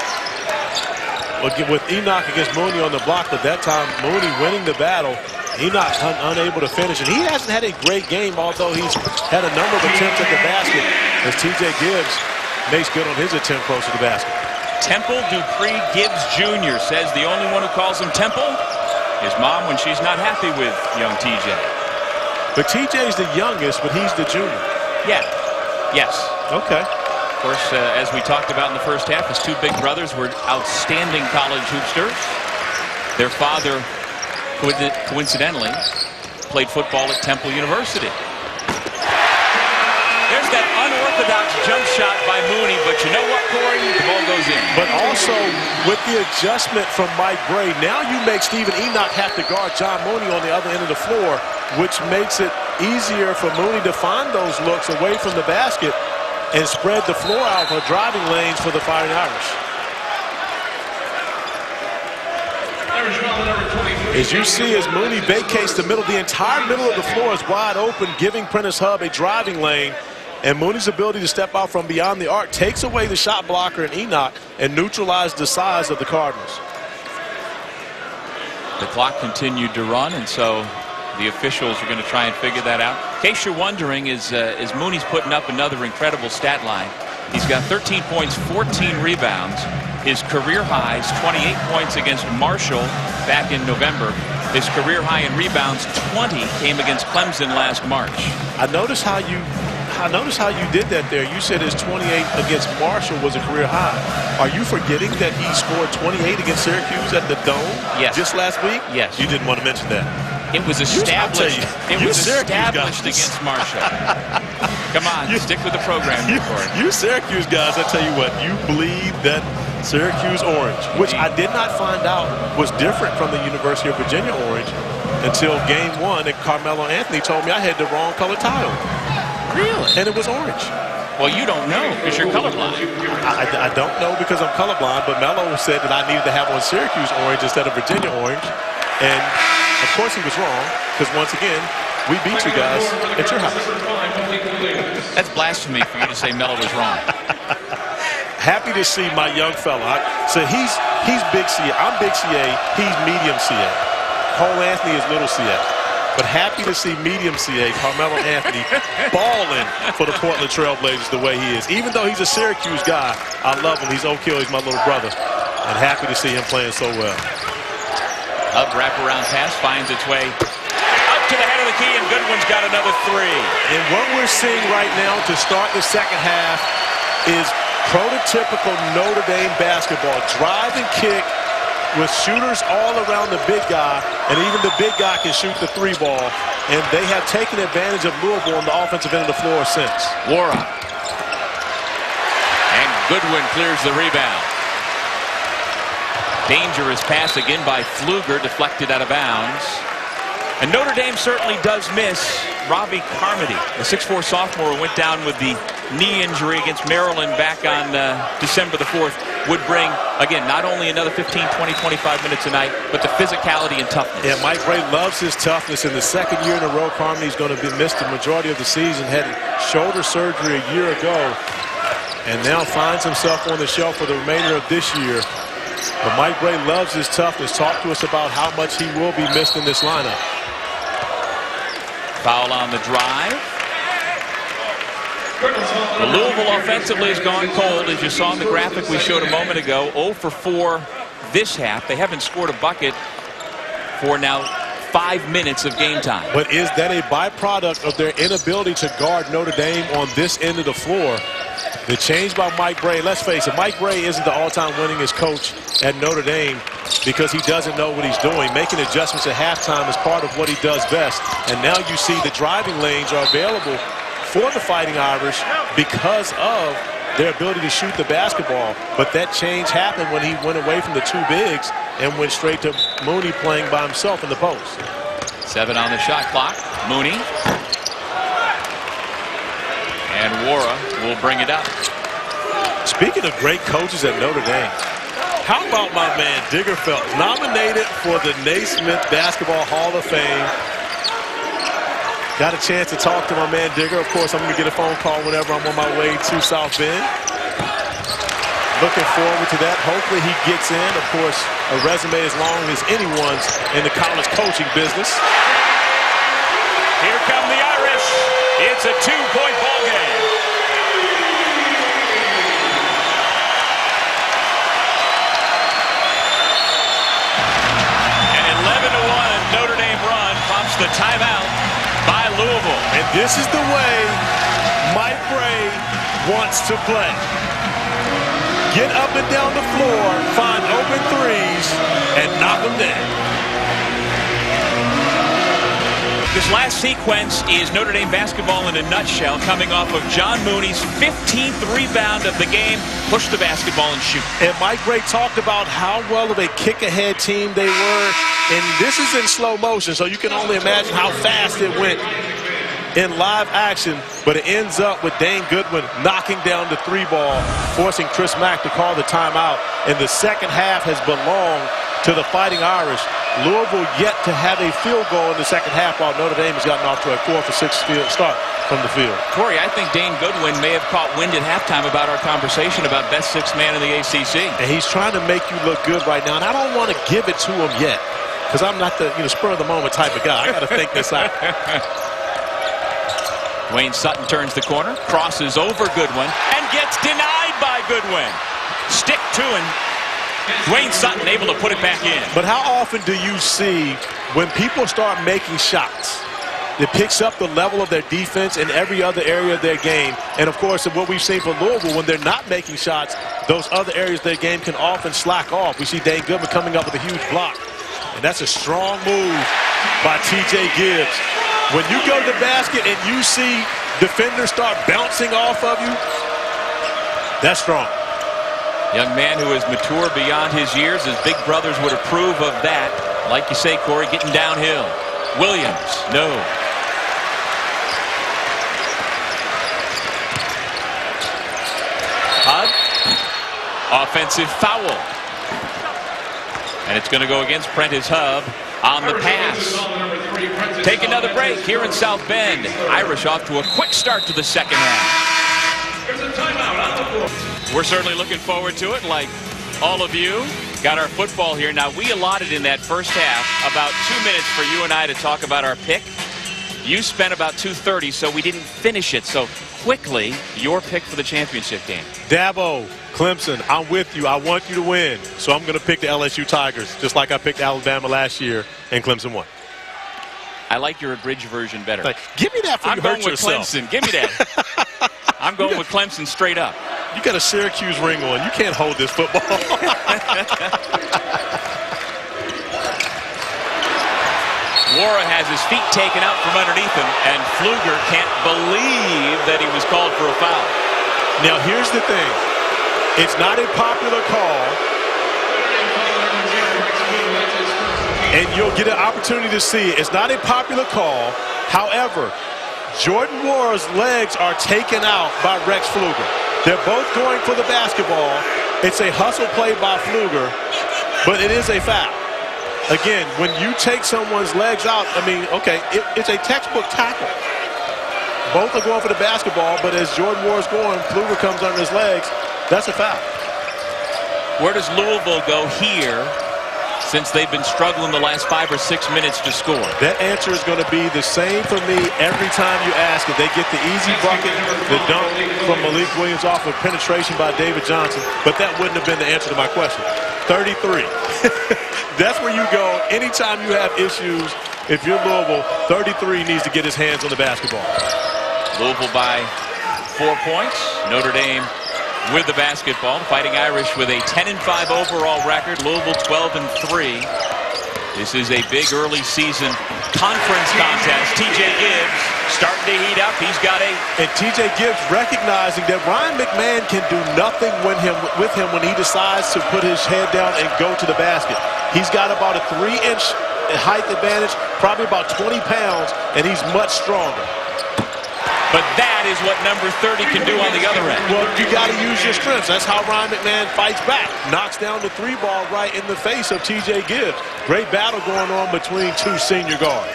with Enoch against Mooney on the block. But that time, Mooney winning the battle. Enoch unable to finish. And he hasn't had a great game, although he's had a number of attempts at the basket, as T.J. Gibbs makes good on his attempt close to the basket. Temple Dupree Gibbs Jr. says the only one who calls him Temple is Mom when she's not happy with young T.J. But T.J.'s the youngest, but he's the junior. Yeah. Yes. Okay. Of course, as we talked about in the first half, his 2 big brothers were outstanding college hoopsters. Their father, coincidentally, played football at Temple University. There's that unorthodox jump shot by Mooney, but you know what, Corey? The ball goes in. But also, with the adjustment from Mike Bray, now you make Stephen Enoch have to guard John Mooney on the other end of the floor, which makes it easier for Mooney to find those looks away from the basket and spread the floor out for driving lanes for the Fighting Irish. As you see, as Mooney vacates the middle, the entire middle of the floor is wide open, giving Prentice Hub a driving lane. And Mooney's ability to step out from beyond the arc takes away the shot blocker in Enoch and neutralizes the size of the Cardinals. The clock continued to run, and so the officials are going to try and figure that out. In case you're wondering, is Mooney's putting up another incredible stat line. He's got 13 points, 14 rebounds. His career high is 28 points against Marshall back in November. His career high in rebounds, 20, came against Clemson last March. I noticed how you did that there. You said his 28 against Marshall was a career high. Are you forgetting that he scored 28 against Syracuse at the Dome just last week? Yes. You didn't want to mention that. It was established. It was established against Marshall. Come on, stick with the program. You Syracuse guys, I tell you what, you bleed that Syracuse orange, which I did not find out was different from the University of Virginia orange until game 1, and Carmelo Anthony told me I had the wrong color tie on. Really? And it was orange. Well, you don't know because you're colorblind. I don't know because I'm colorblind, but Melo said that I needed to have on Syracuse orange instead of Virginia orange. And, of course, he was wrong because, once again, we beat you guys at your house. That's blasphemy for you to say Melo was wrong. Happy to see my young fella. So he's big CA. I'm big CA. He's medium CA. Cole Anthony is little CA. But happy to see medium CA, Carmelo Anthony, balling for the Portland Trail Blazers the way he is. Even though he's a Syracuse guy, I love him. He's Oak Hill. He's my little brother. And happy to see him playing so well. Up wraparound pass finds its way up to the head of the key, and Goodwin's got another 3. And what we're seeing right now to start the second half is prototypical Notre Dame basketball. Drive and kick with shooters all around the big guy, and even the big guy can shoot the 3 ball. And they have taken advantage of Louisville on the offensive end of the floor since. Wara. And Goodwin clears the rebound. Dangerous pass again by Pfluger, deflected out of bounds. And Notre Dame certainly does miss Robbie Carmody, the 6'4 sophomore who went down with the knee injury against Maryland back on December the 4th. would bring, again, not only another 15, 20, 25 minutes a night, but the physicality and toughness. Yeah, Mike Brey loves his toughness. In the second year in a row, Carmen, he's going to be missed the majority of the season. Had shoulder surgery a year ago, and now finds himself on the shelf for the remainder of this year. But Mike Brey loves his toughness. Talk to us about how much he will be missed in this lineup. Foul on the drive. The Louisville offensively has gone cold, as you saw in the graphic we showed a moment ago. 0 for 4 this half. They haven't scored a bucket for now 5 minutes of game time. But is that a byproduct of their inability to guard Notre Dame on this end of the floor? The change by Mike Brey, let's face it, Mike Brey isn't the all-time winningest coach at Notre Dame because he doesn't know what he's doing. Making adjustments at halftime is part of what he does best. And now you see the driving lanes are available for the Fighting Irish because of their ability to shoot the basketball. But that change happened when he went away from the two bigs and went straight to Mooney playing by himself in the post. 7 on the shot clock. Mooney. And Wara will bring it up. Speaking of great coaches at Notre Dame, how about my man Digger Phelps, nominated for the Naismith Basketball Hall of Fame? Got a chance to talk to my man Digger. Of course, I'm going to get a phone call whenever I'm on my way to South Bend. Looking forward to that. Hopefully he gets in. Of course, a resume as long as anyone's in the college coaching business. Here come the Irish. It's a 2-point ball game. An 11-1 Notre Dame run prompts the timeout by Louisville. And this is the way Mike Brey wants to play. Get up and down the floor, find open threes, and knock them down. This last sequence is Notre Dame basketball in a nutshell, coming off of John Mooney's 15th rebound of the game. Push the basketball and shoot. And Mike Brey talked about how well of a kick-ahead team they were. And this is in slow motion, so you can only imagine how fast it went in live action. But it ends up with Dane Goodwin knocking down the 3-ball, forcing Chris Mack to call the timeout. And the second half has belonged to the Fighting Irish. Louisville yet to have a field goal in the second half, while Notre Dame has gotten off to a 4 for 6 field start from the field. Corey, I think Dane Goodwin may have caught wind at halftime about our conversation about best sixth man in the ACC. And he's trying to make you look good right now. And I don't want to give it to him yet, because I'm not the spur of the moment type of guy. I got to think this out. Wayne Sutton turns the corner, crosses over Goodwin, and gets denied by Goodwin. Stick to him. Wayne Sutton able to put it back in. But how often do you see when people start making shots, it picks up the level of their defense in every other area of their game? And of course, what we've seen for Louisville, when they're not making shots, those other areas of their game can often slack off. We see Dane Goodwin coming up with a huge block. And that's a strong move by T.J. Gibbs. When you go to the basket and you see defenders start bouncing off of you, that's strong. Young man who is mature beyond his years. His big brothers would approve of that. Like you say, Corey, getting downhill. Williams, no. Hud, offensive foul. And it's going to go against Prentice Hub on the pass. Take another break here in South Bend. Irish off to a quick start to the second half. There's a timeout on the floor. We're certainly looking forward to it, like all of you. Got our football here. Now, we allotted in that first half about 2 minutes for you and I to talk about our pick. You spent about 2:30, so we didn't finish it. So quickly, your pick for the championship game. Dabo, Clemson, I'm with you. I want you to win. So I'm going to pick the LSU Tigers, just like I picked Alabama last year, and Clemson won. I like your abridged version better. Give me that for you hurt yourself. Clemson. Give me that. I'm going with Clemson straight up. You got a Syracuse ring on. You can't hold this football. Wara has his feet taken out from underneath him, and Pfluger can't believe that he was called for a foul. Now, here's the thing. It's not a popular call, and you'll get an opportunity to see it. It's not a popular call. However, Jordan Wara's legs are taken out by Rex Pfluger. They're both going for the basketball, It's a hustle play by Pfluger, but it is a foul. Again, when you take someone's legs out, I mean, okay, it's a textbook tackle. Both are going for the basketball, but as Jordan Moore is going, Pfluger comes under his legs. That's a foul. Where does Louisville go here, since they've been struggling the last 5 or 6 minutes to score? That answer is going to be the same for me every time you ask it. They get the easy bucket, the dunk from Malik Williams off of penetration by David Johnson, but that wouldn't have been the answer to my question. 33. That's where you go anytime you have issues. If you're Louisville, 33 needs to get his hands on the basketball. Louisville by 4 points. Notre Dame with the basketball. Fighting Irish with a 10-5 overall record. Louisville 12-3. This is a big early season conference contest. TJ Gibbs starting to heat up. He's got a... And TJ Gibbs recognizing that Ryan McMahon can do nothing with him when he decides to put his head down and go to the basket. He's got about a 3-inch height advantage, probably about 20 pounds, and he's much stronger. But that is what number 30 can do on the other end. Well, you got to use your strengths. That's how Ryan McMahon fights back. Knocks down the 3-ball right in the face of TJ Gibbs. Great battle going on between two senior guards.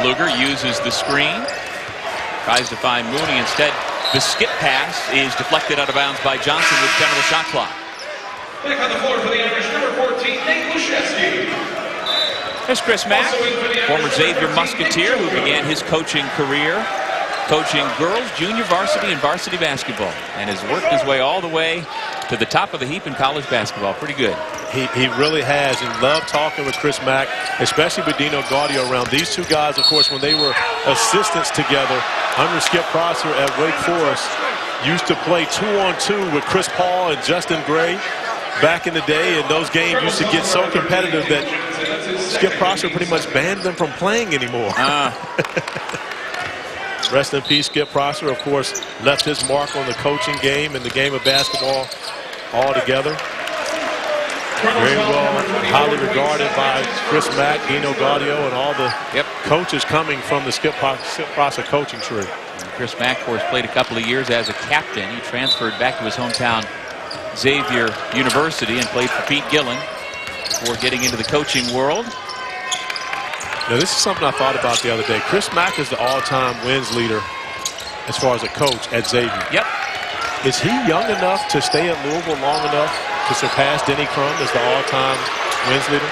Pfluger uses the screen. Tries to find Mooney instead. The skip pass is deflected out of bounds by Johnson with 10 on the shot clock. Back on the floor for the Irish, number 14, Nate Laszewski. There's Chris Mack, former Xavier Musketeer who began his coaching career coaching girls, junior varsity, and varsity basketball, and has worked his way all the way to the top of the heap in college basketball. Pretty good. He really has, and loved talking with Chris Mack, especially with Dino Gaudio around. These two guys, of course, when they were assistants together under Skip Prosser at Wake Forest, used to play 2-on-2 with Chris Paul and Justin Gray back in the day, and those games used to get so competitive that Skip Prosser pretty much banned them from playing anymore. Rest in peace, Skip Prosser, of course, left his mark on the coaching game and the game of basketball altogether. Very well, highly regarded by Chris Mack, Dino Gaudio, and all the coaches coming from the Skip Prosser coaching tree. And Chris Mack, of course, played a couple of years as a captain. He transferred back to his hometown Xavier University and played for Pete Gillen before getting into the coaching world. Now, this is something I thought about the other day. Chris Mack is the all-time wins leader as far as a coach at Xavier. Yep. Is he young enough to stay at Louisville long enough to surpass Denny Crum as the all-time wins leader?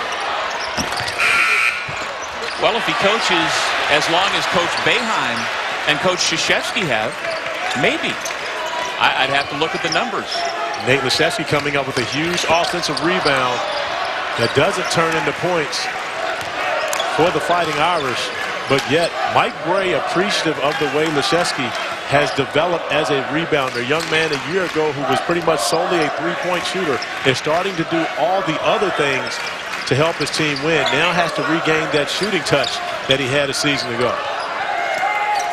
Well, if he coaches as long as Coach Boeheim and Coach Krzyzewski have, maybe. I'd have to look at the numbers. Nate Laszewski coming up with a huge offensive rebound that doesn't turn into points for the Fighting Irish, but yet Mike Bray appreciative of the way Laszewski has developed as a rebounder. A young man a year ago who was pretty much solely a three-point shooter is starting to do all the other things to help his team win. Now has to regain that shooting touch that he had a season ago.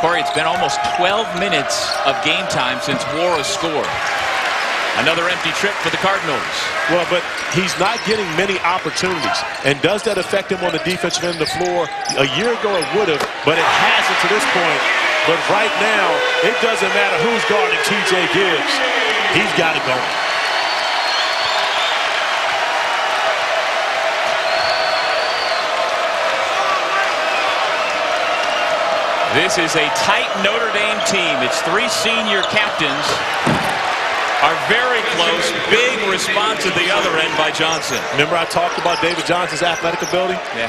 Corey, it's been almost 12 minutes of game time since Wara scored. Another empty trip for the Cardinals. Well, but he's not getting many opportunities. And does that affect him on the defensive end of the floor? A year ago it would have, but it hasn't to this point. But right now, it doesn't matter who's guarding TJ Gibbs. He's got it going. This is a tight Notre Dame team. It's three senior captains. Are very close. Big response at the other end by Johnson. Remember I talked about David Johnson's athletic ability? Yeah.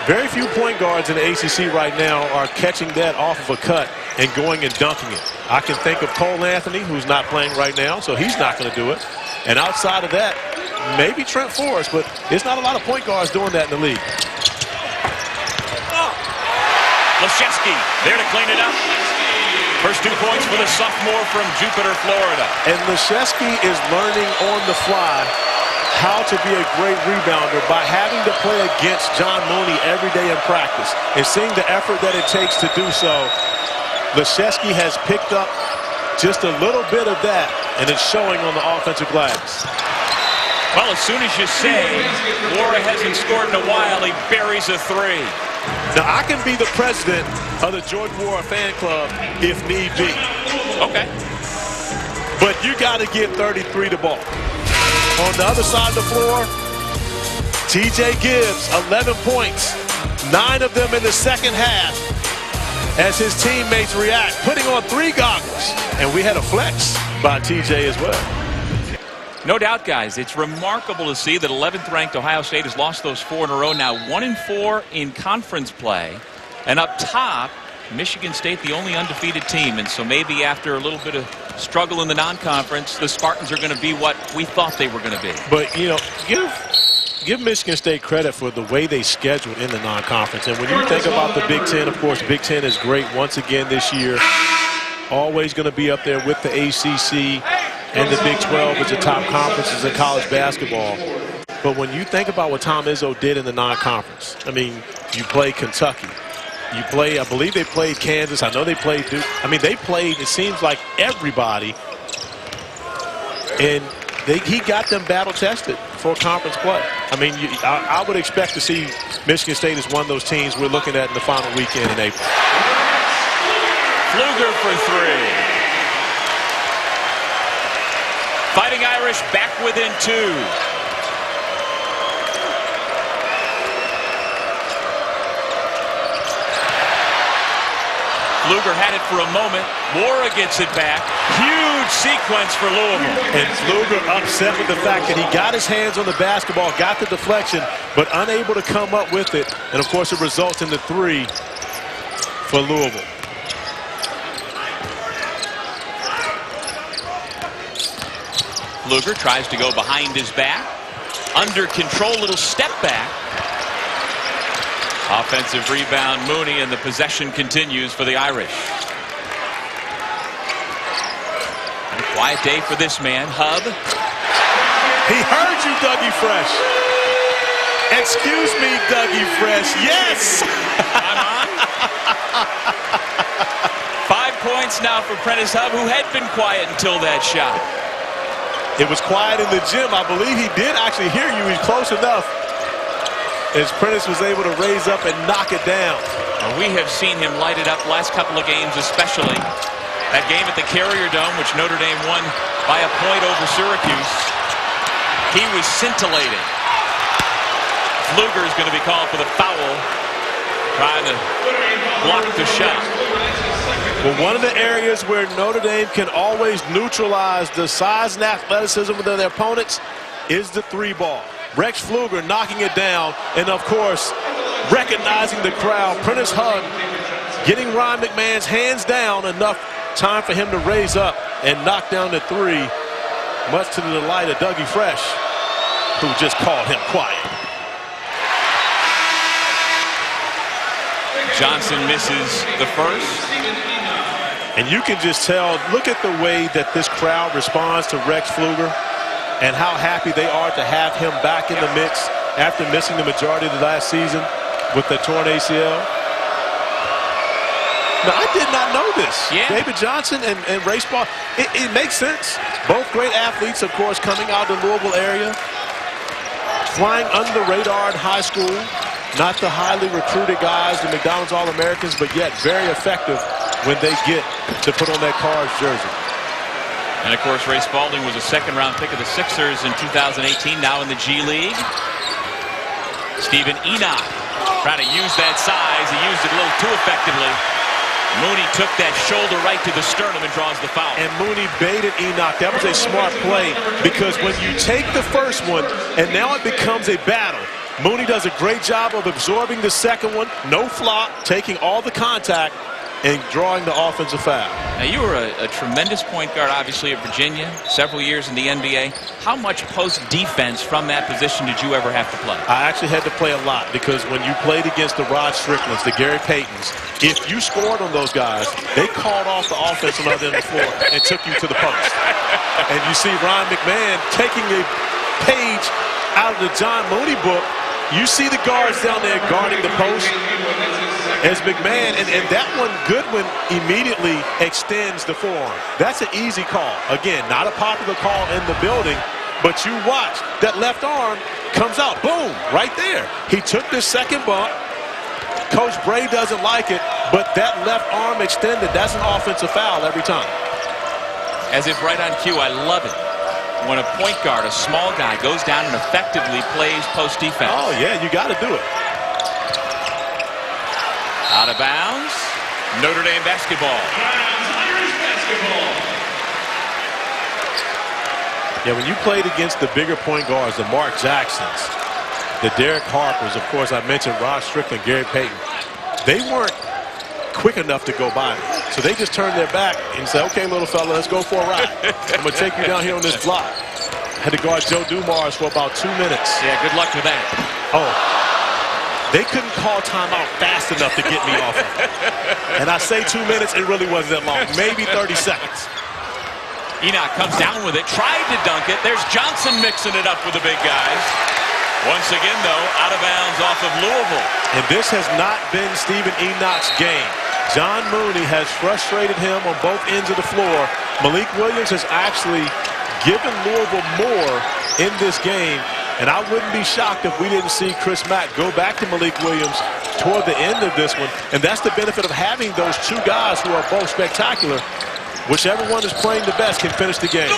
Very few point guards in the ACC right now are catching that off of a cut and going and dunking it. I can think of Cole Anthony, who's not playing right now, so he's not going to do it. And outside of that, maybe Trent Forrest, but there's not a lot of point guards doing that in the league. Laszewski there to clean it up. First 2 points for the sophomore from Jupiter, Florida. And Laszewski is learning on the fly how to be a great rebounder by having to play against John Mooney every day in practice and seeing the effort that it takes to do so. Laszewski has picked up just a little bit of that, and it's showing on the offensive glass. Well, as soon as you say Wara hasn't scored in a while, he buries a three. Now, I can be the president of the Jordan War fan club if need be. Okay. But you got to give 33 the ball. On the other side of the floor, TJ Gibbs, 11 points, 9 of them in the second half as his teammates react, putting on 3 goggles. And we had a flex by TJ as well. No doubt, guys. It's remarkable to see that 11th ranked Ohio State has lost those 4 in a row. Now 1-4 in conference play. And up top, Michigan State, the only undefeated team. And so maybe after a little bit of struggle in the non-conference, the Spartans are going to be what we thought they were going to be. But, you know, give Michigan State credit for the way they scheduled in the non-conference. And when you think about the Big Ten, of course, Big Ten is great once again this year. Always going to be up there with the ACC and the Big 12 as the top conferences in college basketball. But when you think about what Tom Izzo did in the non-conference, I mean, you play Kentucky. You play, I believe they played Kansas. I know they played Duke. I mean, they played, it seems like, everybody. And he got them battle-tested for conference play. I mean, I would expect to see Michigan State as one of those teams we're looking at in the final weekend in April. Pfluger for 3. Fighting Irish back within 2. Pfluger had it for a moment. Mora gets it back. Huge sequence for Louisville. And Pfluger upset with the fact that he got his hands on the basketball, got the deflection, but unable to come up with it. And, of course, it results in the 3 for Louisville. Pfluger tries to go behind his back. Under control, little step back. Offensive rebound, Mooney, and the possession continues for the Irish. And a quiet day for this man, Hub. He heard you, Dougie Fresh. Excuse me, Dougie Fresh. Yes! I'm on. 5 points now for Prentice Hub, who had been quiet until that shot. It was quiet in the gym. I believe he did actually hear you. He's close enough. As Prentice was able to raise up and knock it down. We have seen him light it up last couple of games, especially that game at the Carrier Dome, which Notre Dame won by a point over Syracuse. He was scintillating. Pfluger is going to be called for the foul, trying to block the shot. Well, one of the areas where Notre Dame can always neutralize the size and athleticism of their opponents is the 3 ball. Rex Pfluger knocking it down, and of course, recognizing the crowd. Prentice Hub getting Ryan McMahon's hands down, enough time for him to raise up and knock down the 3, much to the delight of Dougie Fresh, who just called him quiet. Johnson misses the first. And you can just tell, look at the way that this crowd responds to Rex Pfluger and how happy they are to have him back in the mix after missing the majority of the last season with the torn ACL. Now, I did not know this. Yeah. David Johnson and Ray Spall, it makes sense. Both great athletes, of course, coming out of the Louisville area, flying under the radar in high school. Not the highly recruited guys, the McDonald's All-Americans, but yet very effective when they get to put on that Cards jersey. And, of course, Ray Spalding was a second-round pick of the Sixers in 2018, now in the G League. Stephen Enoch trying to use that size. He used it a little too effectively. Mooney took that shoulder right to the sternum and draws the foul. And Mooney baited Enoch. That was a smart play, because when you take the first one and now it becomes a battle, Mooney does a great job of absorbing the second one, no flop, taking all the contact, and drawing the offensive foul. Now, you were a tremendous point guard, obviously, at Virginia, several years in the NBA. How much post-defense from that position did you ever have to play? I actually had to play a lot, because when you played against the Rod Stricklands, the Gary Paytons, if you scored on those guys, they called off the offense on the other end of the floor and took you to the post. And you see Ryan McMahon taking a page out of the John Mooney book. You see the guards down there guarding the post as McMahon, and that one, Goodwin immediately extends the forearm. That's an easy call. Again, not a popular call in the building, but you watch that left arm comes out. Boom, right there. He took the second bump, Coach Bray doesn't like it, but that left arm extended, that's an offensive foul every time. As if right on cue, I love it. When a point guard, a small guy, goes down and effectively plays post defense. Oh, yeah, you got to do it. Out of bounds. Notre Dame basketball. Yeah, when you played against the bigger point guards, the Mark Jacksons, the Derek Harpers, of course, I mentioned Rod Strickland, Gary Payton, they weren't quick enough to go by me. So they just turned their back and said, okay, little fella, let's go for a ride. I'm going to take you down here on this block. Had to guard Joe Dumars for about 2 minutes. Yeah, good luck with that. Oh, they couldn't call timeout fast enough to get me off of it. And I say 2 minutes, it really wasn't that long. Maybe 30 seconds. Enoch comes down with it, tried to dunk it. There's Johnson mixing it up with the big guys. Once again, though, out of bounds off of Louisville. And this has not been Stephen Enoch's game. John Mooney has frustrated him on both ends of the floor. Malik Williams has actually given Louisville more in this game. And I wouldn't be shocked if we didn't see Chris Mack go back to Malik Williams toward the end of this one. And that's the benefit of having those two guys who are both spectacular. Whichever one is playing the best can finish the game.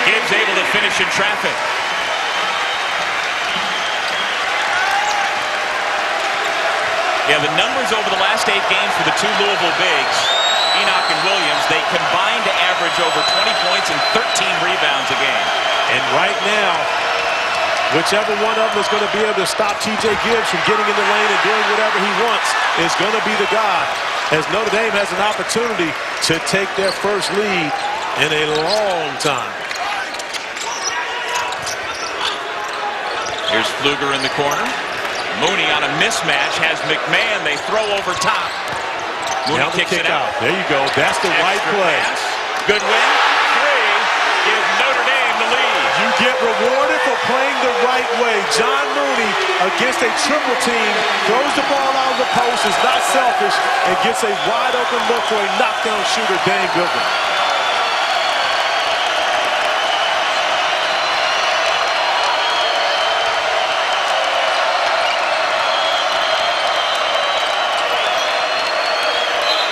Gibbs able to finish in traffic. Yeah, the numbers over the last 8 games for the two Louisville bigs, Enoch and Williams, they combined to average over 20 points and 13 rebounds a game. And right now, whichever one of them is going to be able to stop T.J. Gibbs from getting in the lane and doing whatever he wants is going to be the guy, as Notre Dame has an opportunity to take their first lead in a long time. Here's Pfluger in the corner. Mooney on a mismatch has McMahon. They throw over top. Mooney kicks it out. There you go. That's the right play. Pass. Good win. 3. Give Notre Dame the lead. You get rewarded for playing the right way. John Mooney against a triple team throws the ball out of the post, is not selfish, and gets a wide open look for a knockdown shooter, Dane Goodwin.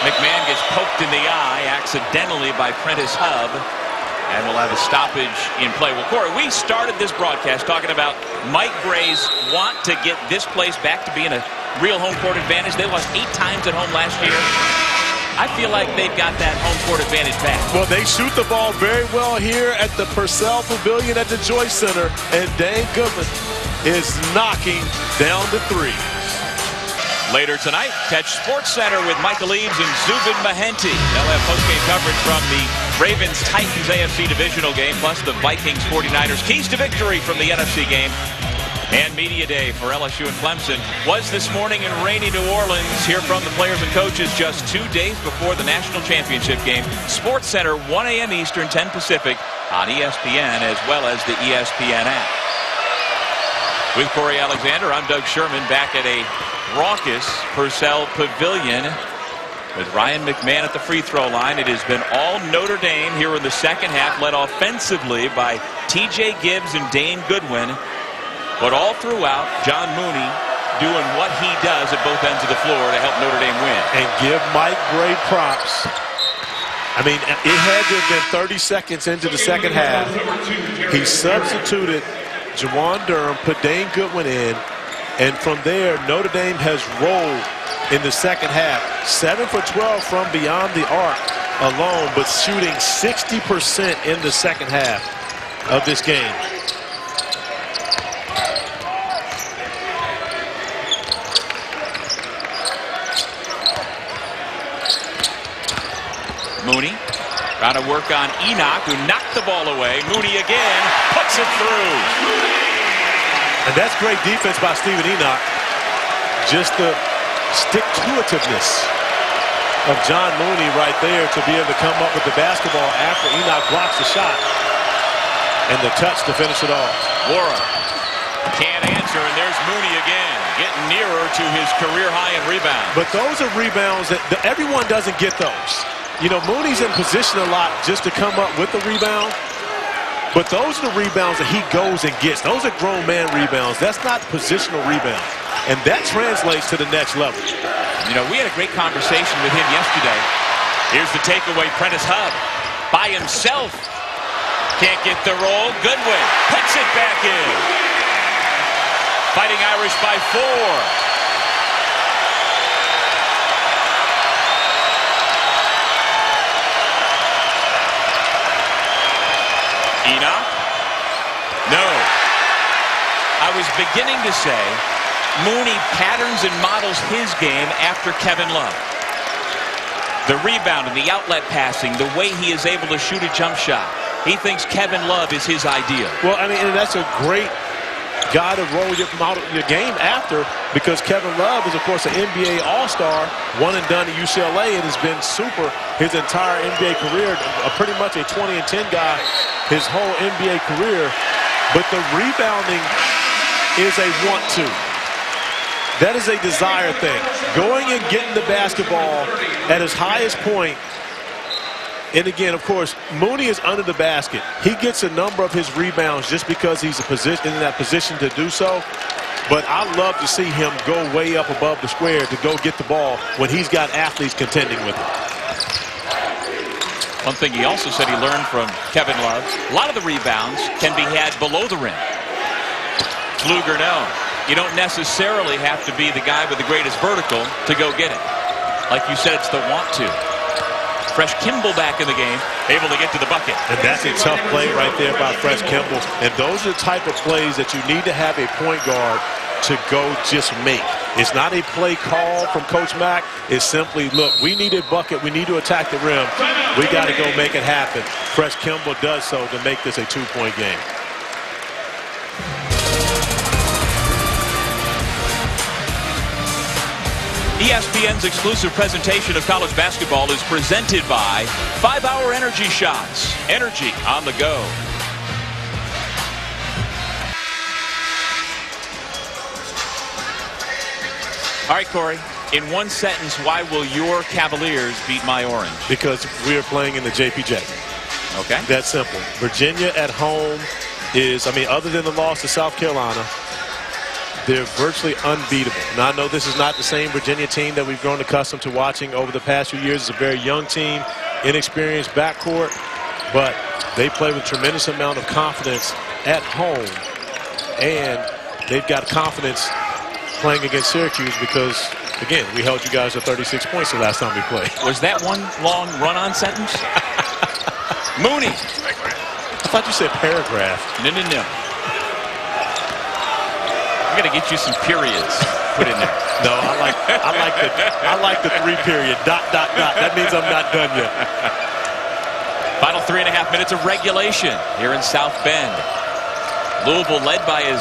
McMahon gets poked in the eye accidentally by Prentice Hub, and we'll have a stoppage in play. Well, Corey, we started this broadcast talking about Mike Bray's want to get this place back to being a real home court advantage. They lost 8 times at home last year. I feel like they've got that home court advantage back. Well, they shoot the ball very well here at the Purcell Pavilion at the Joyce Center, and Dane Goodwin is knocking down the 3. Later tonight, catch SportsCenter with Michael Eaves and Zubin Mahenti. They'll have postgame coverage from the Ravens-Titans AFC divisional game, plus the Vikings-49ers. Keys to victory from the NFC game. And Media Day for LSU and Clemson was this morning in rainy New Orleans. Hear from the players and coaches just 2 days before the national championship game. SportsCenter, 1 a.m. Eastern, 10 Pacific on ESPN as well as the ESPN app. With Corey Alexander, I'm Doug Sherman back at a raucous Purcell Pavilion with Ryan McMahon at the free throw line. It has been all Notre Dame here in the second half, led offensively by T.J. Gibbs and Dane Goodwin. But all throughout, John Mooney doing what he does at both ends of the floor to help Notre Dame win. And give Mike Bray props. I mean, it had to have been 30 seconds into the second half. He substituted Jawan Durham, put Dane Goodwin in, and from there, Notre Dame has rolled in the second half. 7 for 12 from beyond the arc alone, but shooting 60% in the second half of this game. Mooney trying to work on Enoch, who knocked the ball away. Mooney again puts it through. And that's great defense by Stephen Enoch. Just the stick-to-itiveness of John Mooney right there to be able to come up with the basketball after Enoch blocks the shot. And the touch to finish it off. Laura can't answer, and there's Mooney again, getting nearer to his career high in rebounds. But those are rebounds that everyone doesn't get those. You know, Mooney's in position a lot just to come up with the rebound. But those are the rebounds that he goes and gets. Those are grown man rebounds. That's not positional rebound. and that translates to the next level. You know, we had a great conversation with him yesterday. Here's the takeaway. Prentice Hub by himself. Can't get the roll. Goodwin puts it back in. Fighting Irish by 4. Enoch? No. I was beginning to say Mooney patterns and models his game after Kevin Love. The rebound and the outlet passing, the way he is able to shoot a jump shot. He thinks Kevin Love is his ideal. Well, I mean, and that's a great guy to roll your game after, because Kevin Love is, of course, an NBA All-Star, one and done at UCLA, and has been super his entire NBA career, pretty much a 20-10 guy his whole NBA career. But the rebounding is a want-to. That is a desire thing. Going and getting the basketball at his highest point. And again, of course, Mooney is under the basket. He gets a number of his rebounds just because he's in that position to do so. But I love to see him go way up above the square to go get the ball when he's got athletes contending with him. One thing he also said he learned from Kevin Love, a lot of the rebounds can be had below the rim. Pfluger, no. You don't necessarily have to be the guy with the greatest vertical to go get it. Like you said, it's the want to. Fresh Kimball back in the game, able to get to the bucket. And that's a tough play right there by Fresh Kimball. And those are the type of plays that you need to have a point guard to go just make. It's not a play call from Coach Mack. It's simply, look, we need a bucket. We need to attack the rim. We got to go make it happen. Fresh Kimball does so to make this a 2-point game. ESPN's exclusive presentation of college basketball is presented by 5-Hour Energy Shots. Energy on the go. All right, Corey, in one sentence, why will your Cavaliers beat my Orange? Because we are playing in the JPJ. Okay. That's simple. Virginia at home is, I mean, other than the loss to South Carolina, they're virtually unbeatable. Now, I know this is not the same Virginia team that we've grown accustomed to watching over the past few years. It's a very young team, inexperienced backcourt, but they play with a tremendous amount of confidence at home, and they've got confidence playing against Syracuse because, again, we held you guys to 36 points the last time we played. Was that one long run-on sentence? Mooney. I thought you said paragraph. No. I'm gonna get you some periods put in there. No, I like the 3 period ... That means I'm not done yet. Final 3.5 minutes of regulation here in South Bend. Louisville led by as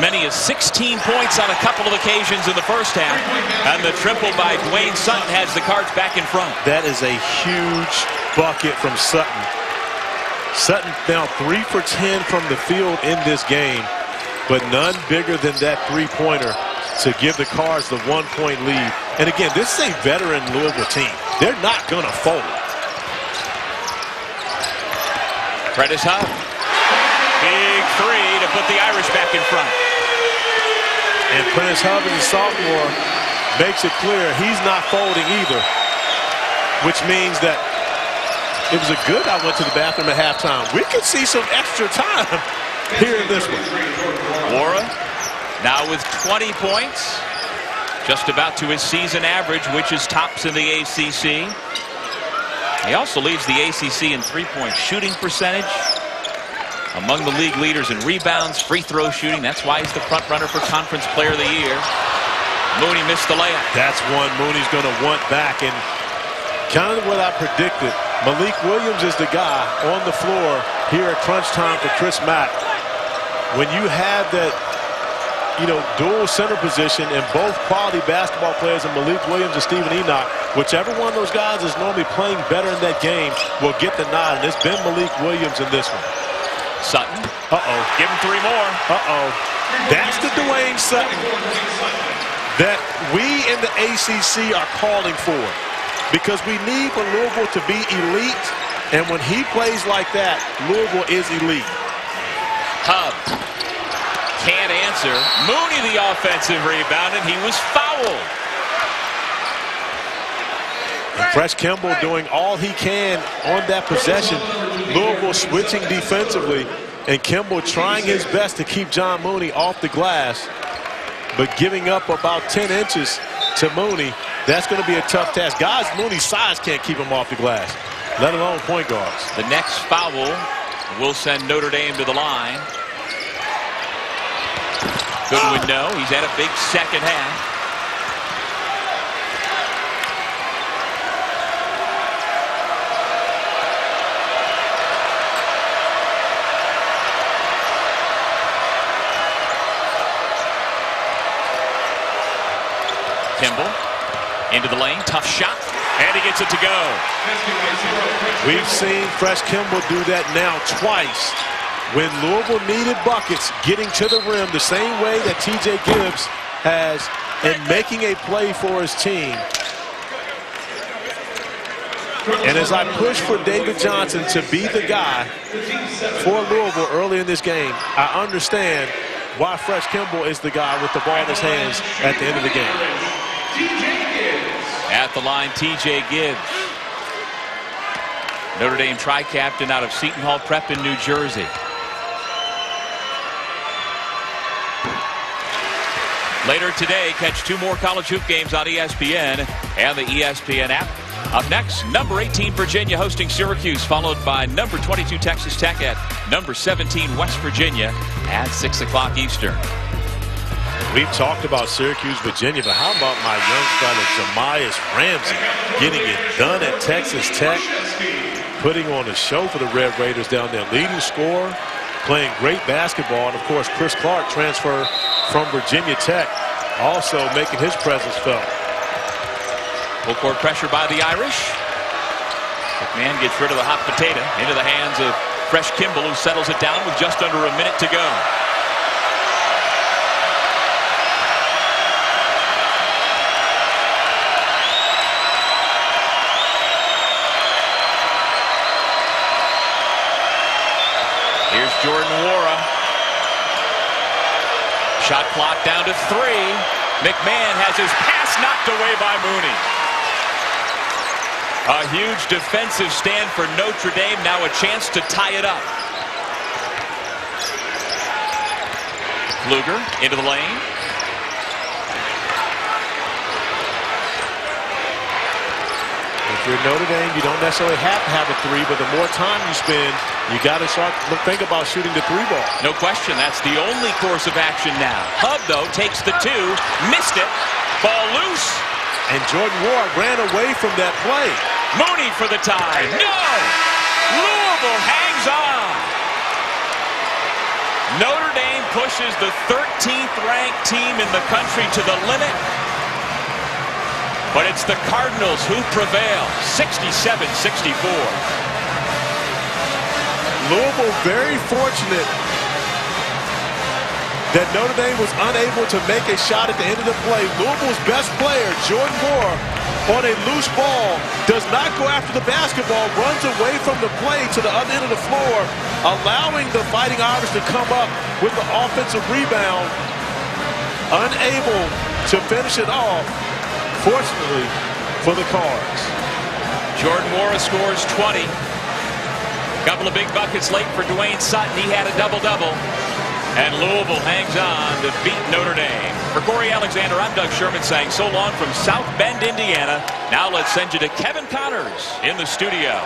many as 16 points on a couple of occasions in the first half, and the triple by Dwayne Sutton has the Cards back in front. That is a huge bucket from Sutton. Sutton now 3 for 10 from the field in this game, but none bigger than that 3-pointer to give the Cards the 1-point lead. And again, this is a veteran Louisville team. They're not going to fold. Prentice Hub. Big 3 to put the Irish back in front. And Prentice Hub, as a sophomore, makes it clear he's not folding either, which means that it was a good I went to the bathroom at halftime. We could see some extra time here in this one. Laura now with 20 points, just about to his season average, which is tops in the ACC. He also leads the ACC in 3-point shooting percentage, among the league leaders in rebounds, free throw shooting. That's why he's the front runner for Conference Player of the Year. Mooney missed the layup. That's one Mooney's going to want back, and kind of what I predicted. Malik Williams is the guy on the floor here at crunch time for Chris Mack. When you have that, dual center position and both quality basketball players in Malik Williams and Stephen Enoch, whichever one of those guys is normally playing better in that game will get the nod, and it's been Malik Williams in this one. Sutton. Uh-oh. Give him 3 more. Uh-oh. That's the Dwayne Sutton that we in the ACC are calling for, because we need for Louisville to be elite, and when he plays like that, Louisville is elite. Hub. Can't answer. Mooney the offensive rebound, and he was fouled. And Fresh Kimball doing all he can on that possession. Louisville switching defensively, and Kimball trying his best to keep John Mooney off the glass, but giving up about 10 inches to Mooney. That's going to be a tough task. Guys, Mooney's size can't keep him off the glass, let alone point guards. The next foul will send Notre Dame to the line. Goodwin, no. He's had a big second half. Kimball into the lane, tough shot, and he gets it to go. We've seen Fresh Kimball do that now twice when Louisville needed buckets, getting to the rim the same way that TJ Gibbs has in making a play for his team. And as I push for David Johnson to be the guy for Louisville early in this game, I understand why Fresh Kimball is the guy with the ball in his hands at the end of the game. At the line, TJ Gibbs. Notre Dame tri-captain out of Seton Hall Prep in New Jersey. Later today, catch 2 more college hoop games on ESPN and the ESPN app. Up next, number 18 Virginia hosting Syracuse, followed by number 22 Texas Tech at number 17 West Virginia at 6 o'clock Eastern. We've talked about Syracuse, Virginia, but how about my young fella, Jamias Ramsey, getting it done at Texas Tech, putting on a show for the Red Raiders down there, leading scorer, playing great basketball, and of course Chris Clark, transfer from Virginia Tech, also making his presence felt. Full court pressure by the Irish. McMahon gets rid of the hot potato into the hands of Fresh Kimball, who settles it down with just under a minute to go. Here's Jordan Wara. Shot clock down to 3. McMahon has his pass knocked away by Mooney. A huge defensive stand for Notre Dame. Now a chance to tie it up. Luger into the lane. If you're Notre Dame, you don't necessarily have to have a 3, but the more time you spend, you got to start to think about shooting the 3 ball. No question, that's the only course of action now. Hub, though, takes the 2, missed it, ball loose. And Jordan Ward ran away from that play. Mooney for the tie. No! Louisville hangs on. Notre Dame pushes the 13th ranked team in the country to the limit. But it's the Cardinals who prevail, 67-64. Louisville very fortunate that Notre Dame was unable to make a shot at the end of the play. Louisville's best player, Jordan Moore, on a loose ball, does not go after the basketball, runs away from the play to the other end of the floor, allowing the Fighting Irish to come up with the offensive rebound, unable to finish it off. Fortunately for the Cards. Jordan Wara scores 20. Couple of big buckets late for Dwayne Sutton. He had a double-double. And Louisville hangs on to beat Notre Dame. For Corey Alexander, I'm Doug Sherman saying so long from South Bend, Indiana. Now let's send you to Kevin Connors in the studio.